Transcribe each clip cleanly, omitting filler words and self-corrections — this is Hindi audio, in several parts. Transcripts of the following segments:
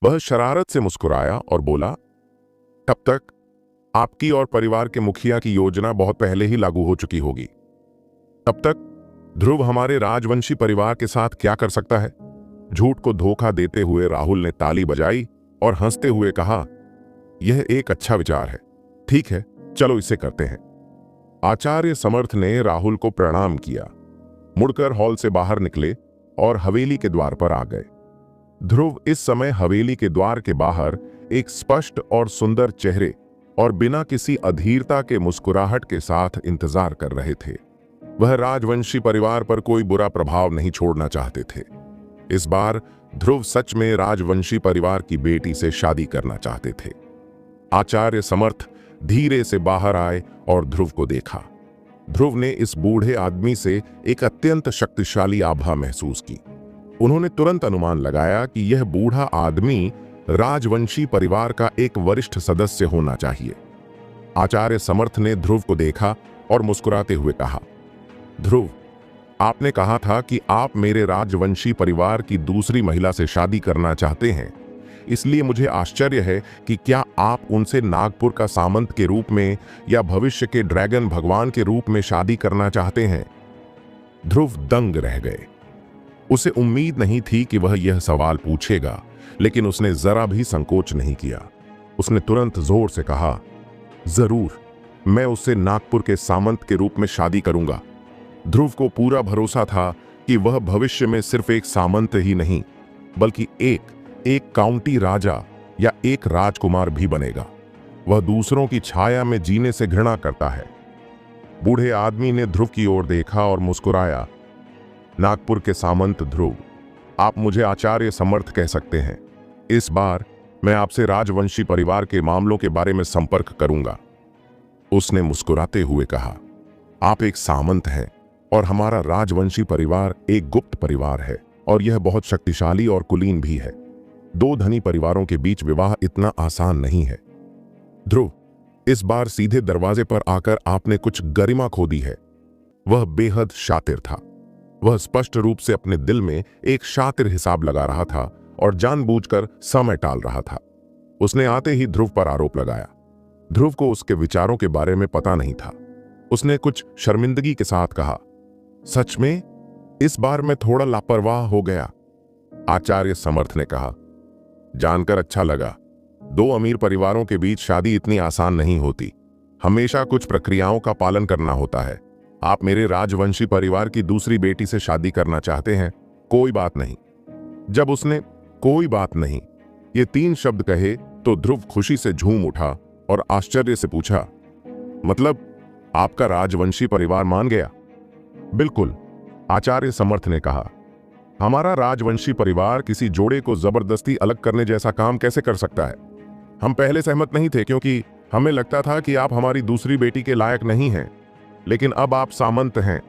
वह शरारत से मुस्कुराया और बोला, तब तक आपकी और परिवार के मुखिया की योजना बहुत पहले ही लागू हो चुकी होगी। तब तक ध्रुव हमारे राजवंशी परिवार के साथ क्या कर सकता है? झूठ को धोखा देते हुए राहुल ने ताली बजाई और हंसते हुए कहा, यह एक अच्छा विचार है। ठीक है, चलो इसे करते हैं। आचार्य समर्थ ने राहुल को प्रणाम किया, मुड़कर हॉल से बाहर निकले और हवेली के द्वार पर आ गए। ध्रुव इस समय हवेली के द्वार के बाहर एक स्पष्ट और सुंदर चेहरे और बिना किसी अधीरता के मुस्कुराहट के साथ इंतजार कर रहे थे। वह राजवंशी परिवार पर कोई बुरा प्रभाव नहीं छोड़ना चाहते थे। इस बार ध्रुव सच में राजवंशी परिवार की बेटी से शादी करना चाहते थे। आचार्य समर्थ धीरे से बाहर आए और ध्रुव को देखा। ध्रुव ने इस बूढ़े आदमी से एक अत्यंत शक्तिशाली आभा महसूस की। उन्होंने तुरंत अनुमान लगाया कि यह बूढ़ा आदमी राजवंशी परिवार का एक वरिष्ठ सदस्य होना चाहिए। आचार्य समर्थ ने ध्रुव को देखा और मुस्कुराते हुए कहा, ध्रुव, आपने कहा था कि आप मेरे राजवंशी परिवार की दूसरी महिला से शादी करना चाहते हैं, इसलिए मुझे आश्चर्य है कि क्या आप उनसे नागपुर का सामंत के रूप में या भविष्य के ड्रैगन भगवान के रूप में शादी करना चाहते हैं? ध्रुव दंग रह गए। उसे उम्मीद नहीं थी कि वह यह सवाल पूछेगा, लेकिन उसने जरा भी संकोच नहीं किया। उसने तुरंत जोर से कहा, जरूर, मैं उससे नागपुर के सामंत के रूप में शादी करूंगा। ध्रुव को पूरा भरोसा था कि वह भविष्य में सिर्फ एक सामंत ही नहीं, बल्कि एक काउंटी राजा या एक राजकुमार भी बनेगा। वह दूसरों की छाया में जीने से घृणा करता है। बूढ़े आदमी ने ध्रुव की ओर देखा और मुस्कुराया। नागपुर के सामंत ध्रुव, आप मुझे आचार्य समर्थ कह सकते हैं। इस बार मैं आपसे राजवंशी परिवार के मामलों के बारे में संपर्क करूंगा। उसने मुस्कुराते हुए कहा, आप एक सामंत हैं और हमारा राजवंशी परिवार एक गुप्त परिवार है और यह बहुत शक्तिशाली और कुलीन भी है। दो धनी परिवारों के बीच विवाह इतना आसान नहीं है। ध्रुव, इस बार सीधे दरवाजे पर आकर आपने कुछ गरिमा खो दी है। वह बेहद शातिर था। वह स्पष्ट रूप से अपने दिल में एक शातिर हिसाब लगा रहा था और जानबूझकर समय टाल रहा था। उसने आते ही ध्रुव पर आरोप लगाया। ध्रुव को उसके विचारों के बारे में पता नहीं था। उसने कुछ शर्मिंदगी के साथ कहा, सच में इस बार मैं थोड़ा लापरवाह हो गया। आचार्य समर्थ ने कहा, जानकर अच्छा लगा। दो अमीर परिवारों के बीच शादी इतनी आसान नहीं होती। हमेशा कुछ प्रक्रियाओं का पालन करना होता है। आप मेरे राजवंशी परिवार की दूसरी बेटी से शादी करना चाहते हैं, कोई बात नहीं। जब उसने कोई बात नहीं ये 3 शब्द कहे तो ध्रुव खुशी से झूम उठा और आश्चर्य से पूछा, मतलब आपका राजवंशी परिवार मान गया? बिल्कुल, आचार्य समर्थ ने कहा, हमारा राजवंशी परिवार किसी जोड़े को जबरदस्ती अलग करने जैसा काम कैसे कर सकता है? हम पहले सहमत नहीं थे क्योंकि हमें लगता था कि आप हमारी दूसरी बेटी के लायक नहीं हैं, लेकिन अब आप सामंत हैं,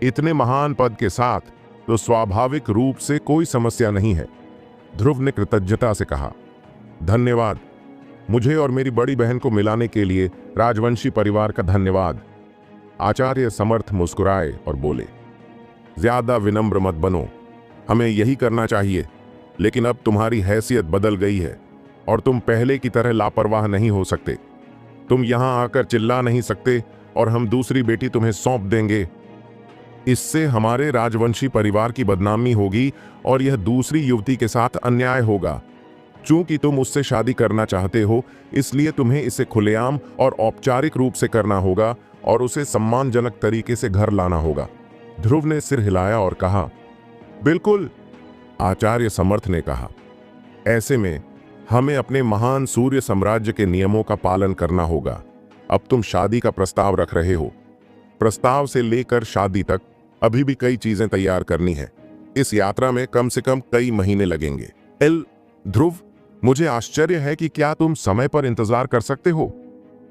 इतने महान पद के साथ, तो स्वाभाविक रूप से कोई समस्या नहीं है। ध्रुव ने कृतज्ञता से कहा, धन्यवाद। मुझे और मेरी बड़ी बहन को मिलाने के लिए राजवंशी परिवार का धन्यवाद। आचार्य समर्थ मुस्कुराए और बोले, ज्यादा विनम्र मत बनो, हमें यही करना चाहिए। लेकिन अब तुम्हारी हैसियत बदल गई है और तुम पहले की तरह लापरवाह नहीं हो सकते। तुम यहां आकर चिल्ला नहीं सकते और हम दूसरी बेटी तुम्हें सौंप देंगे। इससे हमारे राजवंशी परिवार की बदनामी होगी और यह दूसरी युवती के साथ अन्याय होगा। चूंकि तुम उससे शादी करना चाहते हो, इसलिए तुम्हें इसे खुलेआम और औपचारिक रूप से करना होगा और उसे सम्मानजनक तरीके से घर लाना होगा। ध्रुव ने सिर हिलाया और कहा, बिल्कुल। आचार्य समर्थ ने कहा, ऐसे में हमें अपने महान सूर्य साम्राज्य के नियमों का पालन करना होगा। अब तुम शादी का प्रस्ताव रख रहे हो। प्रस्ताव से लेकर शादी तक अभी भी कई चीजें तैयार करनी है। इस यात्रा में कम से कम कई महीने लगेंगे। ध्रुव, मुझे आश्चर्य है कि क्या तुम समय पर इंतजार कर सकते हो?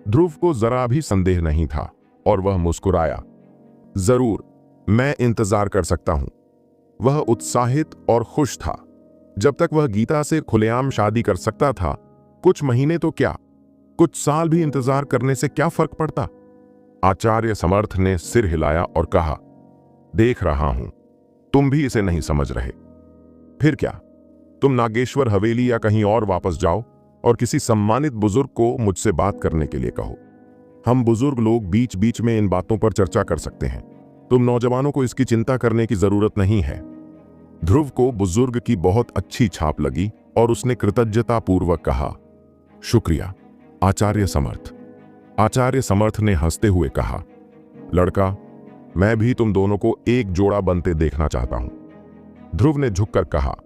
ध्रुव को जरा भी संदेह नहीं था और वह मुस्कुराया, जरूर, मैं इंतजार कर सकता हूं। वह उत्साहित और खुश था। जब तक वह गीता से खुलेआम शादी कर सकता था, कुछ महीने तो क्या, कुछ साल भी इंतजार करने से क्या फर्क पड़ता? आचार्य समर्थ ने सिर हिलाया और कहा, देख रहा हूं, तुम भी इसे नहीं समझ रहे। फिर क्या? तुम नागेश्वर हवेली या कहीं और वापस जाओ और किसी सम्मानित बुजुर्ग को मुझसे बात करने के लिए कहो। हम बुजुर्ग लोग बीच बीच में इन बातों पर चर्चा कर सकते हैं। तुम नौजवानों को इसकी चिंता करने की जरूरत नहीं है। ध्रुव को बुजुर्ग की बहुत अच्छी छाप लगी और उसने कृतज्ञतापूर्वक कहा, शुक्रिया आचार्य समर्थ। आचार्य समर्थ ने हंसते हुए कहा, लड़का, मैं भी तुम दोनों को एक जोड़ा बनते देखना चाहता हूं। ध्रुव ने झुककर कहा,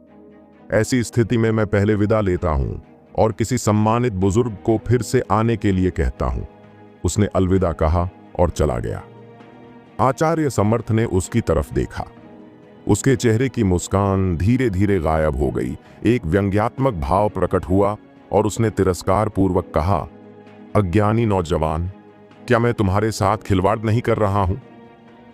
ऐसी स्थिति में मैं पहले विदा लेता हूं और किसी सम्मानित बुजुर्ग को फिर से आने के लिए कहता हूं। उसने अलविदा कहा और चला गया। आचार्य समर्थ ने उसकी तरफ देखा। उसके चेहरे की मुस्कान धीरे धीरे गायब हो गई। एक व्यंग्यात्मक भाव प्रकट हुआ और उसने तिरस्कार पूर्वक कहा, अज्ञानी नौजवान, क्या मैं तुम्हारे साथ खिलवाड़ नहीं कर रहा हूं?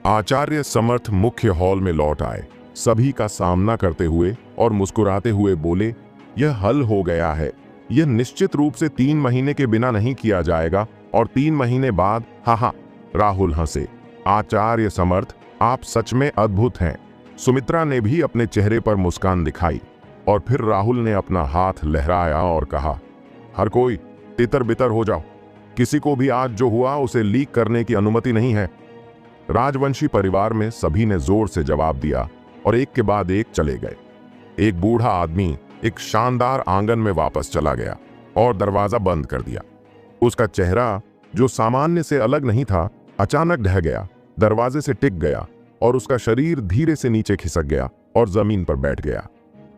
आचार्य समर्थ मुख्य हॉल में लौट आए, सभी का सामना करते हुए और मुस्कुराते हुए बोले, यह हल हो गया है। यह निश्चित रूप से 3 महीने के बिना नहीं किया जाएगा और 3 महीने बाद। हाँ, राहुल हंसे। आचार्य समर्थ, आप सच में अद्भुत हैं। सुमित्रा ने भी अपने चेहरे पर मुस्कान दिखाई और फिर राहुल ने अपना हाथ लहराया और कहा, हर कोई तितर बितर हो जाओ। किसी को भी आज जो हुआ उसे लीक करने की अनुमति नहीं है। राजवंशी परिवार में सभी ने जोर से जवाब दिया और एक के बाद एक चले गए। एक बूढ़ा आदमी एक शानदार आंगन में वापस चला गया और दरवाजा बंद कर दिया। उसका चेहरा, जो सामान्य से अलग नहीं था, अचानक ढह गया, दरवाजे से टिक गया और उसका शरीर धीरे से नीचे खिसक गया और जमीन पर बैठ गया।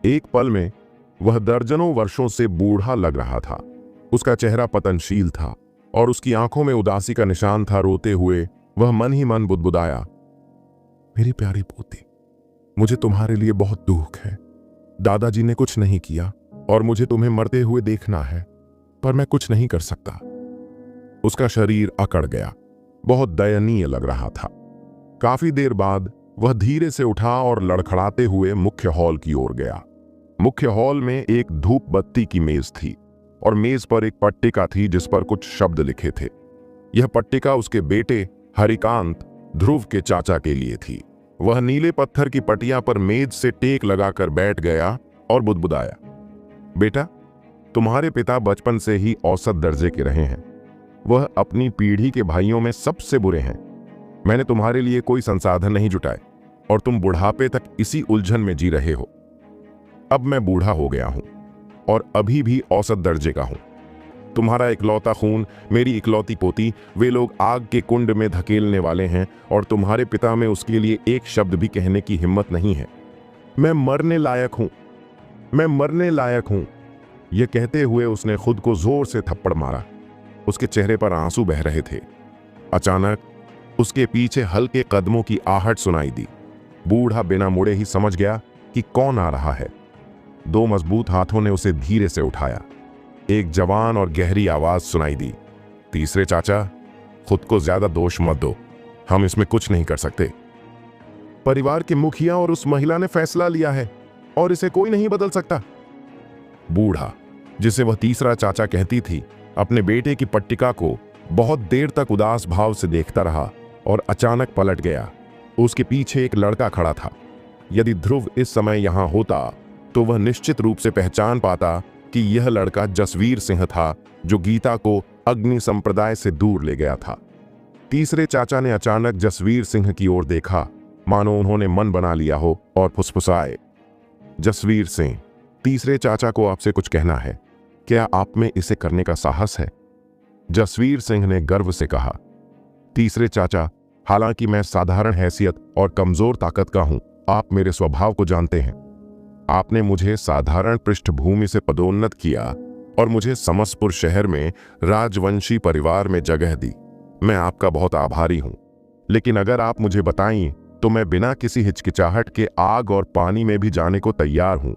एक पल में वह दर्जनों वर्षों से बूढ़ा लग रहा था। उसका चेहरा पतनशील था और उसकी आंखों में उदासी का निशान था। रोते हुए वह मन ही मन बुदबुदाया, मेरी प्यारी पोती, मुझे तुम्हारे लिए बहुत दुख है। दादाजी ने कुछ नहीं किया और मुझे तुम्हें मरते हुए देखना है, पर मैं कुछ नहीं कर सकता। उसका शरीर अकड़ गया, बहुत दयनीय लग रहा था। काफी देर बाद वह धीरे से उठा और लड़खड़ाते हुए मुख्य हॉल की ओर गया। मुख्य हॉल में एक धूप बत्ती की मेज थी और मेज पर एक पट्टिका थी जिस पर कुछ शब्द लिखे थे। यह पट्टिका उसके बेटे हरिकांत, ध्रुव के चाचा के लिए थी। वह नीले पत्थर की पटिया पर मेज से टेक लगाकर बैठ गया और बुदबुदाया, बेटा, तुम्हारे पिता बचपन से ही औसत दर्जे के रहे हैं। वह अपनी पीढ़ी के भाइयों में सबसे बुरे हैं। मैंने तुम्हारे लिए कोई संसाधन नहीं जुटाए और तुम बुढ़ापे तक इसी उलझन में जी रहे हो। अब मैं बूढ़ा हो गया हूं और अभी भी औसत दर्जे का हूं। तुम्हारा इकलौता खून, मेरी इकलौती पोती, वे लोग आग के कुंड में धकेलने वाले हैं और तुम्हारे पिता में उसके लिए एक शब्द भी कहने की हिम्मत नहीं है। मैं मरने लायक हूं, मैं मरने लायक हूं। यह कहते हुए उसने खुद को जोर से थप्पड़ मारा। उसके चेहरे पर आंसू बह रहे थे। अचानक उसके पीछे हल्के कदमों की आहट सुनाई दी। बूढ़ा बिना मुड़े ही समझ गया कि कौन आ रहा है। 2 मजबूत हाथों ने उसे धीरे से उठाया। एक जवान और गहरी आवाज सुनाई दी, तीसरे चाचा, खुद को ज्यादा दोष मत दो, हम इसमें कुछ नहीं कर सकते। परिवार के मुखिया और उस महिला ने फैसला लिया है और इसे कोई नहीं बदल सकता। बूढ़ा, जिसे वह तीसरा चाचा कहती थी, अपने बेटे की पट्टिका को बहुत देर तक उदास भाव से देखता रहा और अचानक पलट गया। उसके पीछे एक लड़का खड़ा था। यदि ध्रुव इस समय यहां होता तो वह निश्चित रूप से पहचान पाता कि यह लड़का जसवीर सिंह था, जो गीता को अग्नि संप्रदाय से दूर ले गया था। तीसरे चाचा ने अचानक जसवीर सिंह की ओर देखा, मानो उन्होंने मन बना लिया हो, और फुसफुसाए, जसवीर सिंह, तीसरे चाचा को आपसे कुछ कहना है। क्या आप में इसे करने का साहस है? जसवीर सिंह ने गर्व से कहा, तीसरे चाचा, हालांकि मैं साधारण हैसियत और कमजोर ताकत का हूं, आप मेरे स्वभाव को जानते हैं। आपने मुझे साधारण पृष्ठभूमि से पदोन्नत किया और मुझे समसपुर शहर में राजवंशी परिवार में जगह दी। मैं आपका बहुत आभारी हूं। लेकिन अगर आप मुझे बताएं तो मैं बिना किसी हिचकिचाहट के आग और पानी में भी जाने को तैयार हूं।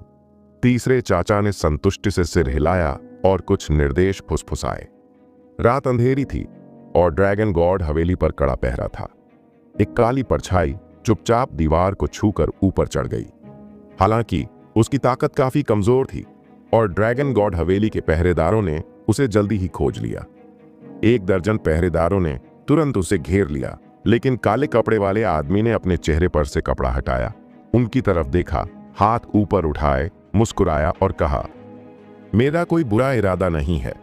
तीसरे चाचा ने संतुष्टि से सिर हिलाया और कुछ निर्देश फुसफुसाए। रात अंधेरी थी और ड्रैगन गॉड हवेली पर कड़ा पहरा था। एक काली परछाई चुपचाप दीवार को छूकर ऊपर चढ़ गई। हालांकि उसकी ताकत काफी कमजोर थी और ड्रैगन गॉड हवेली के पहरेदारों ने उसे जल्दी ही खोज लिया। 1 दर्जन पहरेदारों ने तुरंत उसे घेर लिया, लेकिन काले कपड़े वाले आदमी ने अपने चेहरे पर से कपड़ा हटाया, उनकी तरफ देखा, हाथ ऊपर उठाए, मुस्कुराया और कहा, मेरा कोई बुरा इरादा नहीं है।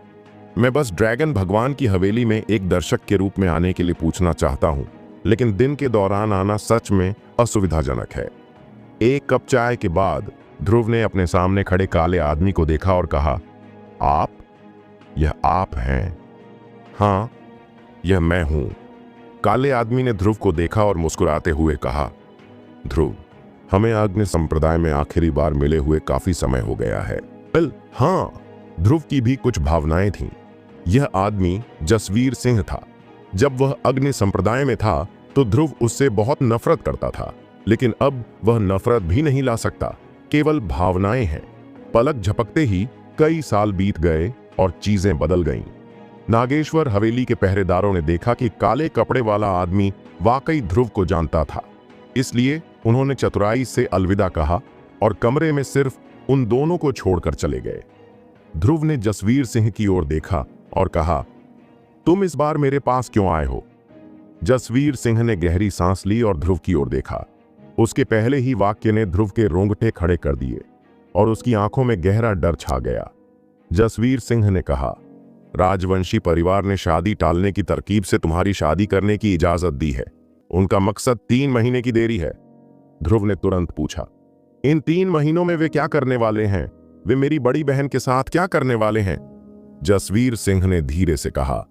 मैं बस ड्रैगन भगवान की हवेली में एक दर्शक के रूप में आने के लिए पूछना चाहता हूं, लेकिन दिन के दौरान आना सच में असुविधाजनक है। एक कप चाय के बाद ध्रुव ने अपने सामने खड़े काले आदमी को देखा और कहा, आप? यह आप हैं? हाँ, यह मैं हूं। काले आदमी ने ध्रुव को देखा और मुस्कुराते हुए कहा, ध्रुव, हमें अग्नि संप्रदाय में आखिरी बार मिले हुए काफी समय हो गया है। हाँ, ध्रुव की भी कुछ भावनाएं थीं। यह आदमी जसवीर सिंह था। जब वह अग्नि संप्रदाय में था तो ध्रुव उससे बहुत नफरत करता था, लेकिन अब वह नफरत भी नहीं ला सकता, केवल भावनाएं हैं। पलक झपकते ही कई साल बीत गए और चीजें बदल गईं। नागेश्वर हवेली के पहरेदारों ने देखा कि काले कपड़े वाला आदमी वाकई ध्रुव को जानता था, इसलिए उन्होंने चतुराई से अलविदा कहा और कमरे में सिर्फ उन दोनों को छोड़कर चले गए। ध्रुव ने जसवीर सिंह की ओर देखा और कहा, तुम इस बार मेरे पास क्यों आए हो? जसवीर सिंह ने गहरी सांस ली और ध्रुव की ओर देखा। उसके पहले ही वाक्य ने ध्रुव के रोंगटे खड़े कर दिए और उसकी आंखों में गहरा डर छा गया। जसवीर सिंह ने कहा, राजवंशी परिवार ने शादी टालने की तरकीब से तुम्हारी शादी करने की इजाजत दी है। उनका मकसद 3 महीने की देरी है। ध्रुव ने तुरंत पूछा, इन 3 महीनों में वे क्या करने वाले हैं? वे मेरी बड़ी बहन के साथ क्या करने वाले हैं? जसवीर सिंह ने धीरे से कहा,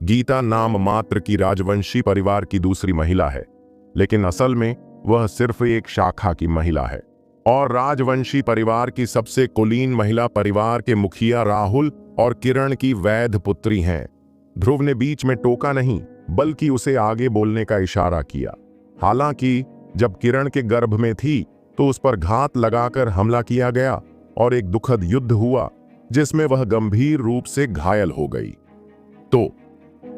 गीता नाम मात्र की राजवंशी परिवार की दूसरी महिला है, लेकिन असल में वह सिर्फ एक शाखा की महिला है और राजवंशी परिवार की सबसे कुलीन महिला परिवार के मुखिया राहुल और किरण की वैध पुत्री हैं। ध्रुव ने बीच में टोका नहीं, बल्कि उसे आगे बोलने का इशारा किया। हालांकि जब किरण के गर्भ में थी तो उस पर घात लगाकर हमला किया गया और एक दुखद युद्ध हुआ जिसमें वह गंभीर रूप से घायल हो गई। तो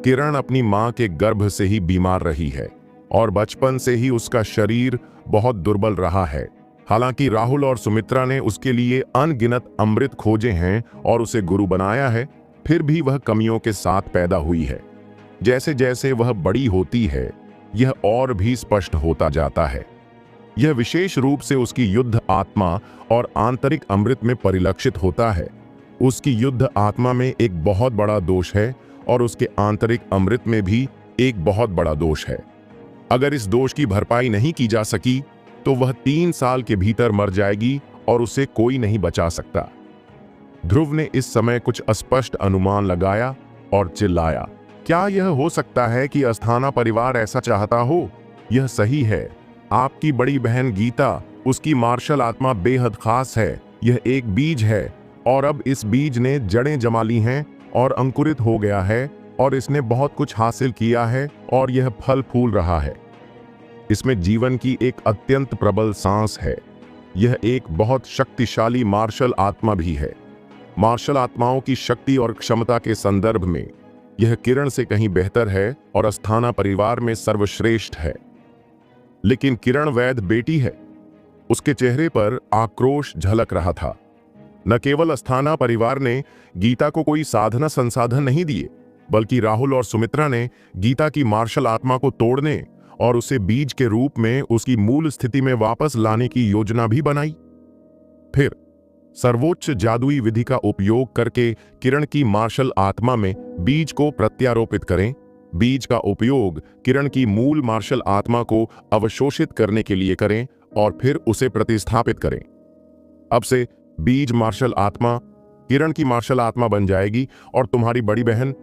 किरण अपनी मां के गर्भ से ही बीमार रही है और बचपन से ही उसका शरीर बहुत दुर्बल रहा है। हालांकि राहुल और सुमित्रा ने उसके लिए अनगिनत अमृत खोजे हैं और उसे गुरु बनाया है, फिर भी वह कमियों के साथ पैदा हुई है। जैसे जैसे वह बड़ी होती है, यह और भी स्पष्ट होता जाता है। यह विशेष रूप से उसकी युद्ध आत्मा और आंतरिक अमृत में परिलक्षित होता है। उसकी युद्ध आत्मा में एक बहुत बड़ा दोष है और उसके आंतरिक अमृत में भी एक बहुत बड़ा दोष है। अगर इस दोष की भरपाई नहीं की जा सकी तो वह 3 साल के भीतर मर जाएगी और उसे कोई नहीं बचा सकता। ध्रुव ने इस समय कुछ अस्पष्ट अनुमान लगाया और चिल्लाया, क्या यह हो सकता है कि अस्थाना परिवार ऐसा चाहता हो? यह सही है। आपकी बड़ी बहन गीता, उसकी मार्शल आत्मा बेहद खास है। यह एक बीज है और अब इस बीज ने जड़ें जमा ली हैं और अंकुरित हो गया है और इसने बहुत कुछ हासिल किया है और यह फल फूल रहा है। इसमें जीवन की एक अत्यंत प्रबल सांस है। यह एक बहुत शक्तिशाली मार्शल आत्मा भी है। मार्शल आत्माओं की शक्ति और क्षमता के संदर्भ में यह किरण से कहीं बेहतर है और अस्थाना परिवार में सर्वश्रेष्ठ है। लेकिन किरण वैध बेटी है। उसके चेहरे पर आक्रोश झलक रहा था। न केवल अस्थाना परिवार ने गीता को कोई साधना संसाधन नहीं दिए, बल्कि राहुल और सुमित्रा ने गीता की मार्शल आत्मा को तोड़ने और उसे बीज के रूप में उसकी मूल स्थिति में वापस लाने की योजना भी बनाई। फिर सर्वोच्च जादुई विधि का उपयोग करके किरण की मार्शल आत्मा में बीज को प्रत्यारोपित करें। बीज का उपयोग किरण की मूल मार्शल आत्मा को अवशोषित करने के लिए करें और फिर उसे प्रतिस्थापित करें। अब से बीज मार्शल आत्मा किरण की मार्शल आत्मा बन जाएगी और तुम्हारी बड़ी बहन।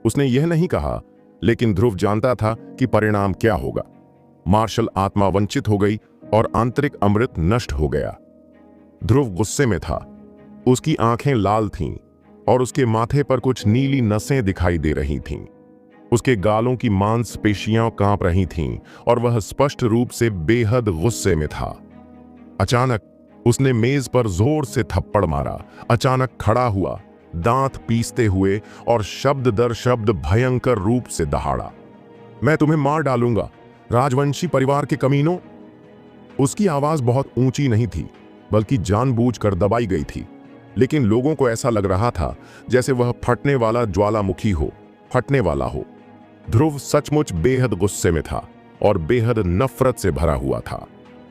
उसने यह नहीं कहा, लेकिन ध्रुव जानता था कि परिणाम क्या होगा। मार्शल आत्मा वंचित हो गई और आंतरिक अमृत नष्ट हो गया। ध्रुव गुस्से में था। उसकी आंखें लाल थीं और उसके माथे पर कुछ नीली नसें दिखाई दे रही थीं। उसके गालों की मांसपेशियां कांप रही थीं और वह स्पष्ट रूप से बेहद गुस्से में था। अचानक उसने मेज पर जोर से थप्पड़ मारा। अचानक खड़ा हुआ, दांत पीसते हुए और शब्द दर शब्द भयंकर रूप से दहाड़ा, मैं तुम्हें मार डालूंगा, राजवंशी परिवार के कमीनों। उसकी आवाज बहुत ऊंची नहीं थी, बल्कि जानबूझकर दबाई गई थी, लेकिन लोगों को ऐसा लग रहा था जैसे वह फटने वाला ज्वालामुखी हो, फटने वाला हो। ध्रुव सचमुच बेहद गुस्से में था और बेहद नफरत से भरा हुआ था।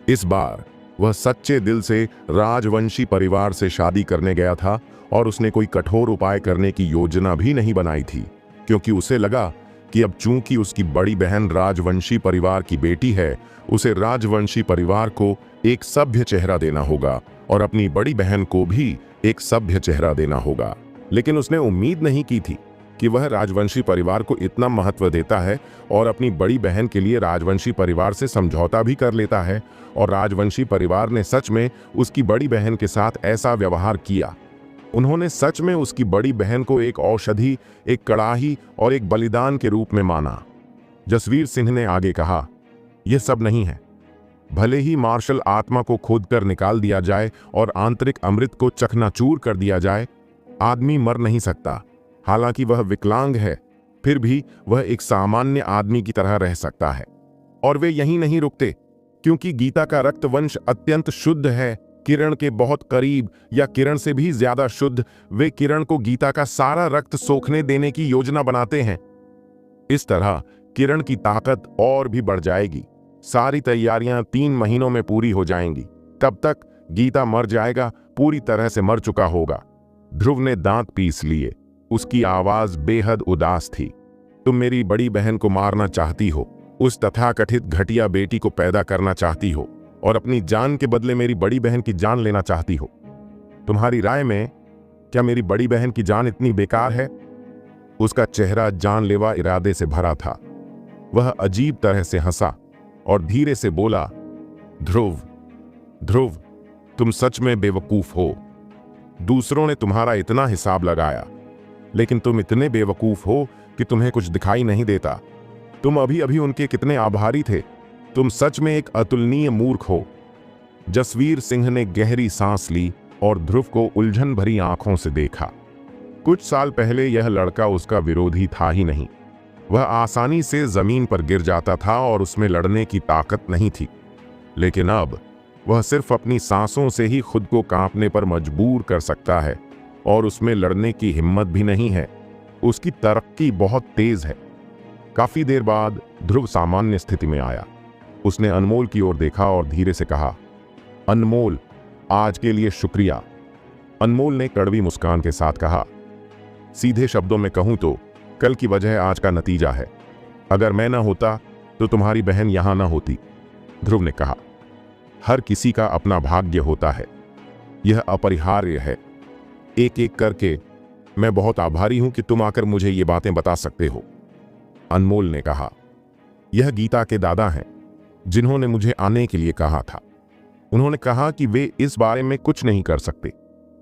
इस बार वह सच्चे दिल से राजवंशी परिवार से शादी करने गया था और उसने कोई कठोर उपाय करने की योजना भी नहीं बनाई थी, क्योंकि उसे लगा कि अब चूंकि उसकी बड़ी बहन राजवंशी परिवार की बेटी है, उसे राजवंशी परिवार को एक सभ्य चेहरा देना होगा और अपनी बड़ी बहन को भी एक सभ्य चेहरा देना होगा। लेकिन उसने उम्मीद नहीं की थी कि वह राजवंशी परिवार को इतना महत्व देता है और अपनी बड़ी बहन के लिए राजवंशी परिवार से समझौता भी कर लेता है, और राजवंशी परिवार ने सच में उसकी बड़ी बहन के साथ ऐसा व्यवहार किया। उन्होंने सच में उसकी बड़ी बहन को एक औषधि, एक कड़ाही और एक बलिदान के रूप में माना। जसवीर सिंह ने आगे कहा, यह सब नहीं है। भले ही मार्शल आत्मा को खोदकर निकाल दिया जाए और आंतरिक अमृत को चकनाचूर कर दिया जाए, आदमी मर नहीं सकता। हालांकि वह विकलांग है, फिर भी वह एक सामान्य आदमी की तरह रह सकता है। और वे यहीं नहीं रुकते, क्योंकि गीता का रक्तवंश अत्यंत शुद्ध है, किरण के बहुत करीब या किरण से भी ज्यादा शुद्ध। वे किरण को गीता का सारा रक्त सोखने देने की योजना बनाते हैं। इस तरह किरण की ताकत और भी बढ़ जाएगी। सारी तैयारियां 3 महीनों में पूरी हो जाएंगी। तब तक गीता मर जाएगा, पूरी तरह से मर चुका होगा। ध्रुव ने दांत पीस लिए। उसकी आवाज बेहद उदास थी। तुम मेरी बड़ी बहन को मारना चाहती हो, उस तथाकथित घटिया बेटी को पैदा करना चाहती हो और अपनी जान के बदले मेरी बड़ी बहन की जान लेना चाहती हो। तुम्हारी राय में क्या मेरी बड़ी बहन की जान इतनी बेकार है? उसका चेहरा जानलेवा इरादे से भरा था। वह अजीब तरह से हंसा और धीरे से बोला, ध्रुव, ध्रुव, तुम सच में बेवकूफ हो। दूसरों ने तुम्हारा इतना हिसाब लगाया, लेकिन तुम इतने बेवकूफ हो कि तुम्हें कुछ दिखाई नहीं देता। तुम अभी अभी उनके कितने आभारी थे। तुम सच में एक अतुलनीय मूर्ख हो। जसवीर सिंह ने गहरी सांस ली और ध्रुव को उलझन भरी आंखों से देखा। कुछ साल पहले यह लड़का उसका विरोधी था ही नहीं। वह आसानी से जमीन पर गिर जाता था और उसमें लड़ने की ताकत नहीं थी। लेकिन अब वह सिर्फ अपनी सांसों से ही खुद को कांपने पर मजबूर कर सकता है और उसमें लड़ने की हिम्मत भी नहीं है। उसकी तरक्की बहुत तेज है। काफी देर बाद ध्रुव सामान्य स्थिति में आया। उसने अनमोल की ओर देखा और धीरे से कहा, अनमोल, आज के लिए शुक्रिया। अनमोल ने कड़वी मुस्कान के साथ कहा, सीधे शब्दों में कहूं तो कल की वजह आज का नतीजा है। अगर मैं ना होता तो तुम्हारी बहन यहां ना होती। ध्रुव ने कहा, हर किसी का अपना भाग्य होता है, यह अपरिहार्य है। एक एक करके मैं बहुत आभारी हूं कि तुम आकर मुझे ये बातें बता सकते हो। अनमोल ने कहा, यह गीता के दादा हैं, जिन्होंने मुझे आने के लिए कहा था। उन्होंने कहा कि वे इस बारे में कुछ नहीं कर सकते,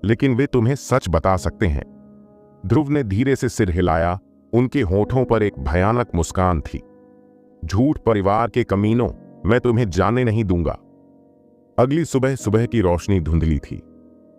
लेकिन वे तुम्हें सच बता सकते हैं। ध्रुव ने धीरे से सिर हिलाया। उनके होठों पर एक भयानक मुस्कान थी। झूठ परिवार के कमीनों, मैं तुम्हें जाने नहीं दूंगा। अगली सुबह सुबह की रोशनी धुंधली थी।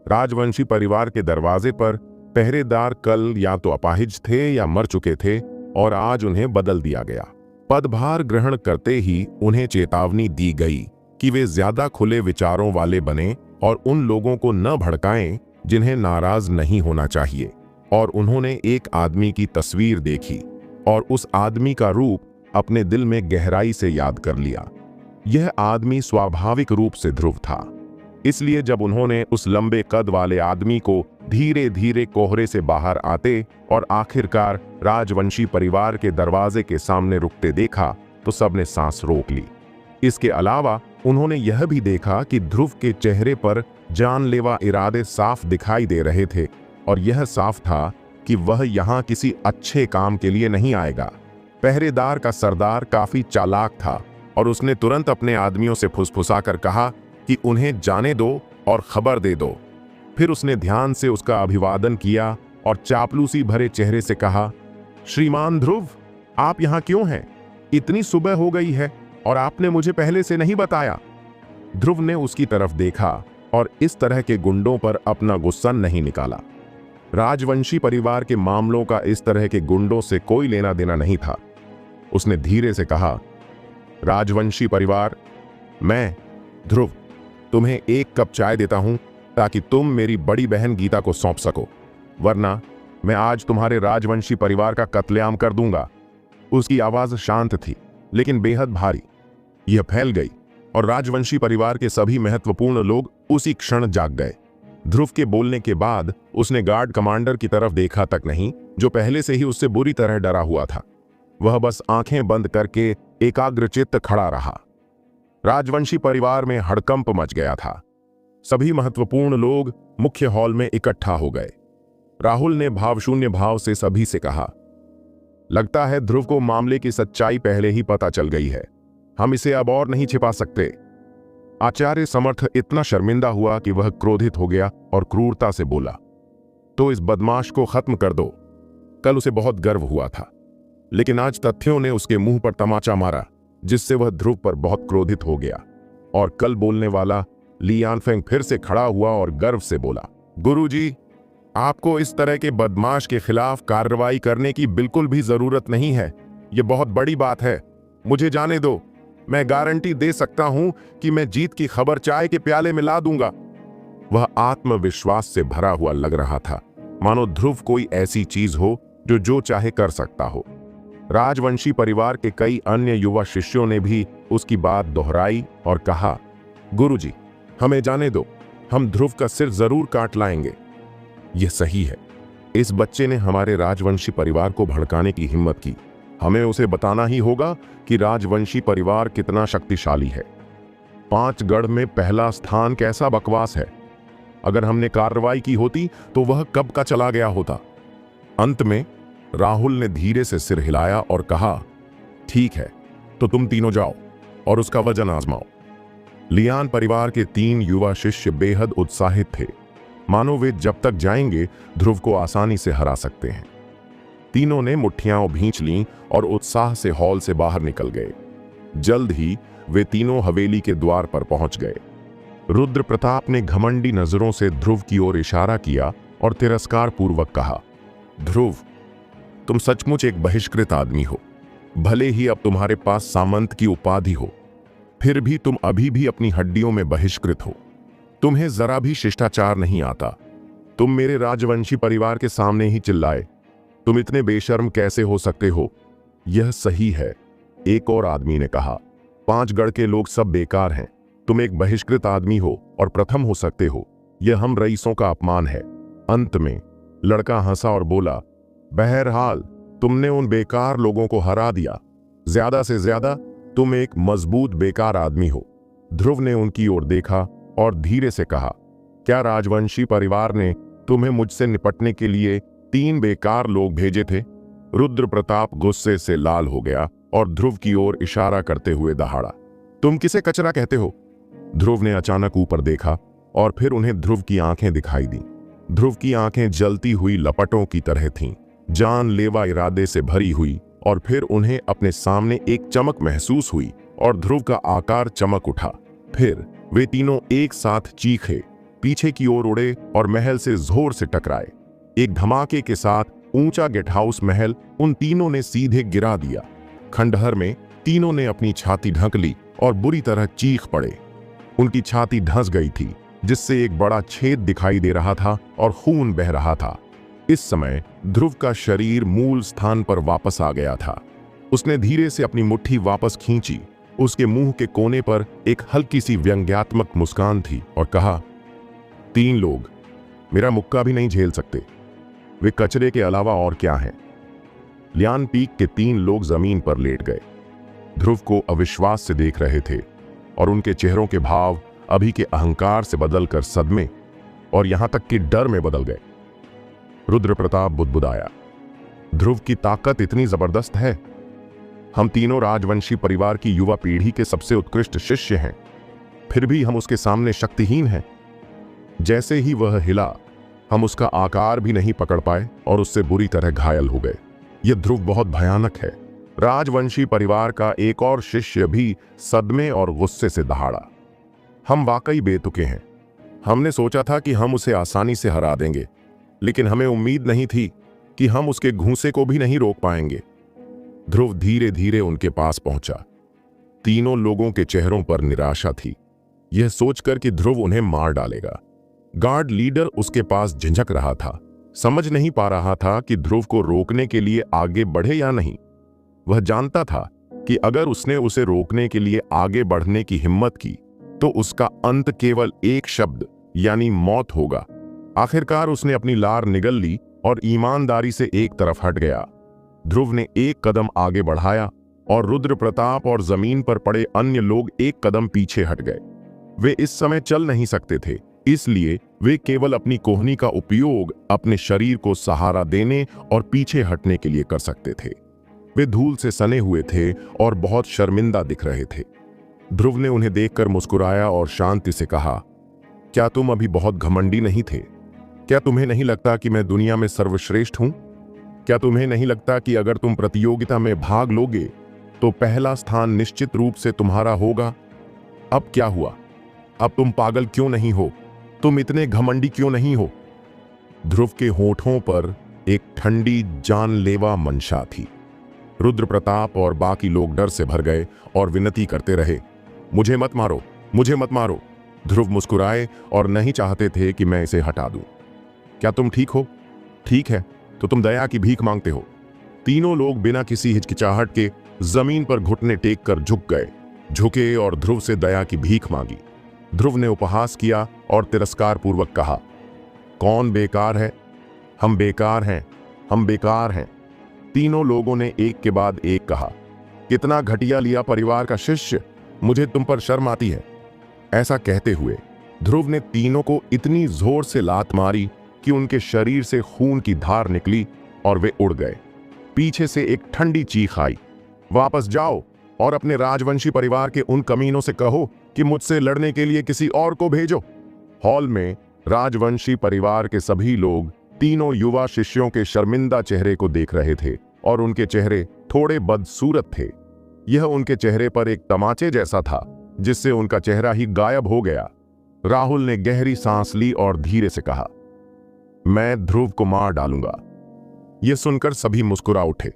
राजवंशी परिवार के दरवाजे पर पहरेदार कल या तो अपाहिज थे या मर चुके थे और आज उन्हें बदल दिया गया। पदभार ग्रहण करते ही उन्हें चेतावनी दी गई कि वे ज्यादा खुले विचारों वाले बने और उन लोगों को न भड़काएं जिन्हें नाराज नहीं होना चाहिए। और उन्होंने एक आदमी की तस्वीर देखी और उस आदमी का रूप अपने दिल में गहराई से याद कर लिया। यह आदमी स्वाभाविक रूप से ध्रुव था। इसलिए जब उन्होंने उस लंबे कद वाले आदमी को धीरे धीरे कोहरे से बाहर आते और आखिरकार राजवंशी परिवार के दरवाजे के सामने रुकते देखा तो सबने सांस रोक ली। इसके अलावा उन्होंने यह भी देखा कि ध्रुव के चेहरे पर जानलेवा इरादे साफ दिखाई दे रहे थे, और यह साफ था कि वह यहाँ किसी अच्छे काम के लिए नहीं आएगा। पहरेदार का सरदार काफी चालाक था और उसने तुरंत अपने आदमियों से फुसफुसाकर कहा कि उन्हें जाने दो और खबर दे दो। फिर उसने ध्यान से उसका अभिवादन किया और चापलूसी भरे चेहरे से कहा, श्रीमान ध्रुव, आप यहाँ क्यों हैं? इतनी सुबह हो गई है और आपने मुझे पहले से नहीं बताया। ध्रुव ने उसकी तरफ देखा और इस तरह के गुंडों पर अपना गुस्सा नहीं निकाला। राजवंशी परिवार के मामलों का इस तरह के गुंडों से कोई लेना देना नहीं था। उसने धीरे से कहा, राजवंशी परिवार, मैं ध्रुव तुम्हें एक कप चाय देता हूं ताकि तुम मेरी बड़ी बहन गीता को सौंप सको, वरना मैं आज तुम्हारे राजवंशी परिवार का कत्लेआम कर दूंगा। उसकी आवाज शांत थी लेकिन बेहद भारी। यह फैल गई और राजवंशी परिवार के सभी महत्वपूर्ण लोग उसी क्षण जाग गए। ध्रुव के बोलने के बाद उसने गार्ड कमांडर की तरफ देखा तक नहीं, जो पहले से ही उससे बुरी तरह डरा हुआ था। वह बस आंखें बंद करके एकाग्रचित्त खड़ा रहा। राजवंशी परिवार में हड़कंप मच गया था। सभी महत्वपूर्ण लोग मुख्य हॉल में इकट्ठा हो गए। राहुल ने भावशून्य भाव से सभी से कहा, लगता है ध्रुव को मामले की सच्चाई पहले ही पता चल गई है। हम इसे अब और नहीं छिपा सकते। आचार्य समर्थ इतना शर्मिंदा हुआ कि वह क्रोधित हो गया और क्रूरता से बोला, तो इस बदमाश को खत्म कर दो। कल उसे बहुत गर्व हुआ था, लेकिन आज तथ्यों ने उसके मुंह पर तमाचा मारा, जिससे वह ध्रुव पर बहुत क्रोधित हो गया। और कल बोलने वाला लियानफेंग फिर से खड़ा हुआ और गर्व से बोला, गुरुजी, आपको इस तरह के बदमाश के खिलाफ कार्रवाई करने की बिल्कुल भी जरूरत नहीं है। यह बहुत बड़ी बात है। मुझे जाने दो। मैं गारंटी दे सकता हूं कि मैं जीत की खबर चाय के प्याले में ला दूंगा। वह आत्मविश्वास से भरा हुआ लग रहा था, मानो ध्रुव कोई ऐसी चीज हो जो चाहे कर सकता हो। राजवंशी परिवार के कई अन्य युवा शिष्यों ने भी उसकी बात दोहराई और कहा, गुरुजी, हमें जाने दो। हम ध्रुव का सिर जरूर काट लाएंगे। यह सही है। इस बच्चे ने हमारे राजवंशी परिवार को भड़काने की हिम्मत की। हमें उसे बताना ही होगा कि राजवंशी परिवार कितना शक्तिशाली है। 5 गढ़ में पहला स्थान कैसा बकवास है। अगर हमने कार्रवाई की होती तो वह कब का चला गया होता। अंत में राहुल ने धीरे से सिर हिलाया और कहा, ठीक है, तो तुम तीनों जाओ और उसका वजन आजमाओ। लियान परिवार के 3 युवा शिष्य बेहद उत्साहित थे, मानो वे जब तक जाएंगे ध्रुव को आसानी से हरा सकते हैं। तीनों ने मुट्ठियां भींच लीं और उत्साह से हॉल से बाहर निकल गए। जल्द ही वे तीनों हवेली के द्वार पर पहुंच गए। रुद्र प्रताप ने घमंडी नजरों से ध्रुव की ओर इशारा किया और तिरस्कार पूर्वक कहा, ध्रुव, तुम सचमुच एक बहिष्कृत आदमी हो। भले ही अब तुम्हारे पास सामंत की उपाधि हो, फिर भी तुम अभी भी अपनी हड्डियों में बहिष्कृत हो। तुम्हें जरा भी शिष्टाचार नहीं आता। तुम मेरे राजवंशी परिवार के सामने ही चिल्लाए। तुम इतने बेशर्म कैसे हो सकते हो? यह सही है, एक और आदमी ने कहा। 5 गढ़ के लोग सब बेकार हैं। तुम एक बहिष्कृत आदमी हो और प्रथम हो सकते हो। यह हम रईसों का अपमान है। अंत में लड़का हंसा और बोला, बहरहाल तुमने उन बेकार लोगों को हरा दिया। ज्यादा से ज्यादा तुम एक मजबूत बेकार आदमी हो। ध्रुव ने उनकी ओर देखा और धीरे से कहा, क्या राजवंशी परिवार ने तुम्हें मुझसे निपटने के लिए 3 बेकार लोग भेजे थे? रुद्र प्रताप गुस्से से लाल हो गया और ध्रुव की ओर इशारा करते हुए दहाड़ा, तुम किसे कचरा कहते हो? ध्रुव ने अचानक ऊपर देखा और फिर उन्हें ध्रुव की आंखें दिखाई दी। ध्रुव की आंखें जलती हुई लपटों की तरह थीं, जानलेवा इरादे से भरी हुई। और फिर उन्हें अपने सामने एक चमक महसूस हुई और ध्रुव का आकार चमक उठा। फिर वे तीनों एक साथ चीखे, पीछे की ओर उड़े और महल से जोर से टकराए। एक धमाके के साथ ऊंचा गेट हाउस महल उन तीनों ने सीधे गिरा दिया। खंडहर में तीनों ने अपनी छाती ढक ली और बुरी तरह चीख पड़े। उनकी छाती धंस गई थी, जिससे एक बड़ा छेद दिखाई दे रहा था और खून बह रहा था। इस समय ध्रुव का शरीर मूल स्थान पर वापस आ गया था। उसने धीरे से अपनी मुट्ठी वापस खींची। उसके मुंह के कोने पर एक हल्की सी व्यंग्यात्मक मुस्कान थी और कहा, 3 लोग मेरा मुक्का भी नहीं झेल सकते। वे कचरे के अलावा और क्या हैं? लियान पीक के 3 लोग जमीन पर लेट गए। ध्रुव को अविश्वास से देख रहे थे और उनके चेहरों के भाव अभी के अहंकार से बदलकर सदमे और यहां तक कि डर में बदल गए। रुद्र प्रताप बुदबुदाया, ध्रुव की ताकत इतनी जबरदस्त है। हम तीनों राजवंशी परिवार की युवा पीढ़ी के सबसे उत्कृष्ट शिष्य हैं, फिर भी हम उसके सामने शक्तिहीन हैं। जैसे ही वह हिला, हम उसका आकार भी नहीं पकड़ पाए और उससे बुरी तरह घायल हो गए। यह ध्रुव बहुत भयानक है। राजवंशी परिवार का एक और शिष्य भी सदमे और गुस्से से दहाड़ा, हम वाकई बेतुके हैं। हमने सोचा था कि हम उसे आसानी से हरा देंगे, लेकिन हमें उम्मीद नहीं थी कि हम उसके घूंसे को भी नहीं रोक पाएंगे। ध्रुव धीरे धीरे उनके पास पहुंचा। तीनों लोगों के चेहरों पर निराशा थी, यह सोचकर कि ध्रुव उन्हें मार डालेगा। गार्ड लीडर उसके पास झिझक रहा था, समझ नहीं पा रहा था कि ध्रुव को रोकने के लिए आगे बढ़े या नहीं। वह जानता था कि अगर उसने उसे रोकने के लिए आगे बढ़ने की हिम्मत की तो उसका अंत केवल एक शब्द यानी मौत होगा। आखिरकार उसने अपनी लार निगल ली और ईमानदारी से एक तरफ हट गया। ध्रुव ने एक कदम आगे बढ़ाया और रुद्र प्रताप और जमीन पर पड़े अन्य लोग एक कदम पीछे हट गए। वे इस समय चल नहीं सकते थे, इसलिए वे केवल अपनी कोहनी का उपयोग अपने शरीर को सहारा देने और पीछे हटने के लिए कर सकते थे। वे धूल से सने हुए थे और बहुत शर्मिंदा दिख रहे थे। ध्रुव ने उन्हें देखकर मुस्कुराया और शांति से कहा, क्या तुम अभी बहुत घमंडी नहीं थे? क्या तुम्हें नहीं लगता कि मैं दुनिया में सर्वश्रेष्ठ हूं? क्या तुम्हें नहीं लगता कि अगर तुम प्रतियोगिता में भाग लोगे तो पहला स्थान निश्चित रूप से तुम्हारा होगा? अब क्या हुआ? अब तुम पागल क्यों नहीं हो? तुम इतने घमंडी क्यों नहीं हो? ध्रुव के होठों पर एक ठंडी जानलेवा मंशा थी। रुद्र प्रताप और बाकी लोग डर से भर गए और विनती करते रहे, मुझे मत मारो, मुझे मत मारो। ध्रुव मुस्कुराए और नहीं चाहते थे कि मैं इसे हटा दूं। क्या तुम ठीक हो? ठीक है, तो तुम दया की भीख मांगते हो। तीनों लोग बिना किसी हिचकिचाहट के जमीन पर घुटने टेक कर झुक गए, झुके और ध्रुव से दया की भीख मांगी। ध्रुव ने उपहास किया और तिरस्कार पूर्वक कहा, कौन बेकार है? हम बेकार हैं, हम बेकार हैं। तीनों लोगों ने एक के बाद एक कहा, कितना घटिया लिया परिवार का शिष्य, मुझे तुम पर शर्म आती है। ऐसा कहते हुए ध्रुव ने तीनों को इतनी जोर से लात मारी कि उनके शरीर से खून की धार निकली और वे उड़ गए। पीछे से एक ठंडी चीख आई, वापस जाओ और अपने राजवंशी परिवार के उन कमीनों से कहो कि मुझसे लड़ने के लिए किसी और को भेजो। हॉल में राजवंशी परिवार के सभी लोग तीनों युवा शिष्यों के शर्मिंदा चेहरे को देख रहे थे और उनके चेहरे थोड़े बदसूरत थे। यह उनके चेहरे पर एक तमाचे जैसा था जिससे उनका चेहरा ही गायब हो गया। राहुल ने गहरी सांस ली और धीरे से कहा, मैं ध्रुव को मार डालूंगा। यह सुनकर सभी मुस्कुरा उठे।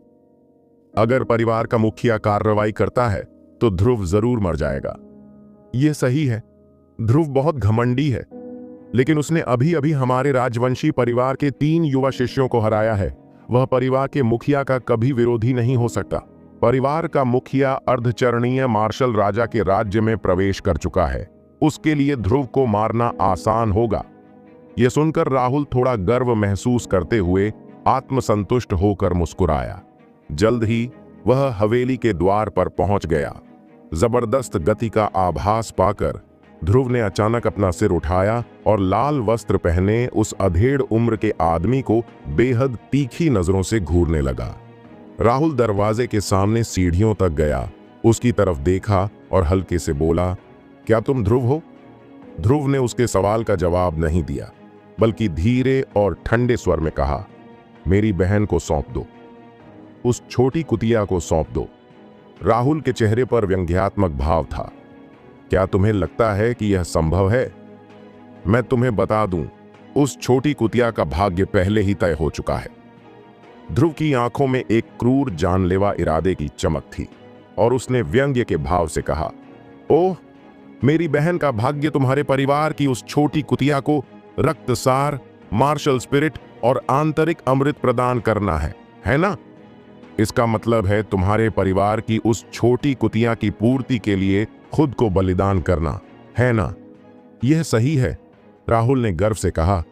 अगर परिवार का मुखिया कार्रवाई करता है तो ध्रुव जरूर मर जाएगा। यह सही है, ध्रुव बहुत घमंडी है, लेकिन उसने अभी अभी हमारे राजवंशी परिवार के 3 युवा शिष्यों को हराया है। वह परिवार के मुखिया का कभी विरोधी नहीं हो सकता। परिवार का मुखिया अर्धचरणीय मार्शल राजा के राज्य में प्रवेश कर चुका है, उसके लिए ध्रुव को मारना आसान होगा। यह सुनकर राहुल थोड़ा गर्व महसूस करते हुए आत्मसंतुष्ट होकर मुस्कुराया। जल्द ही वह हवेली के द्वार पर पहुंच गया। जबरदस्त गति का आभास पाकर ध्रुव ने अचानक अपना सिर उठाया और लाल वस्त्र पहने उस अधेड़ उम्र के आदमी को बेहद तीखी नजरों से घूरने लगा। राहुल दरवाजे के सामने सीढ़ियों तक गया, उसकी तरफ देखा और हल्के से बोला, क्या तुम ध्रुव हो? ध्रुव ने उसके सवाल का जवाब नहीं दिया, बल्कि धीरे और ठंडे स्वर में कहा, मेरी बहन को सौंप दो, उस छोटी कुतिया को सौंप दो। राहुल के चेहरे पर व्यंग्यात्मक भाव था। क्या तुम्हें लगता है कि यह संभव है? मैं तुम्हें बता दूं, उस छोटी कुतिया का भाग्य पहले ही तय हो चुका है। ध्रुव की आंखों में एक क्रूर जानलेवा इरादे की चमक थी और उसने व्यंग्य के भाव से कहा, ओह, मेरी बहन का भाग्य तुम्हारे परिवार की उस छोटी कुतिया को रक्तसार, मार्शल स्पिरिट और आंतरिक अमृत प्रदान करना है ना? इसका मतलब है तुम्हारे परिवार की उस छोटी कुतिया की पूर्ति के लिए खुद को बलिदान करना, है ना? यह सही है, राहुल ने गर्व से कहा।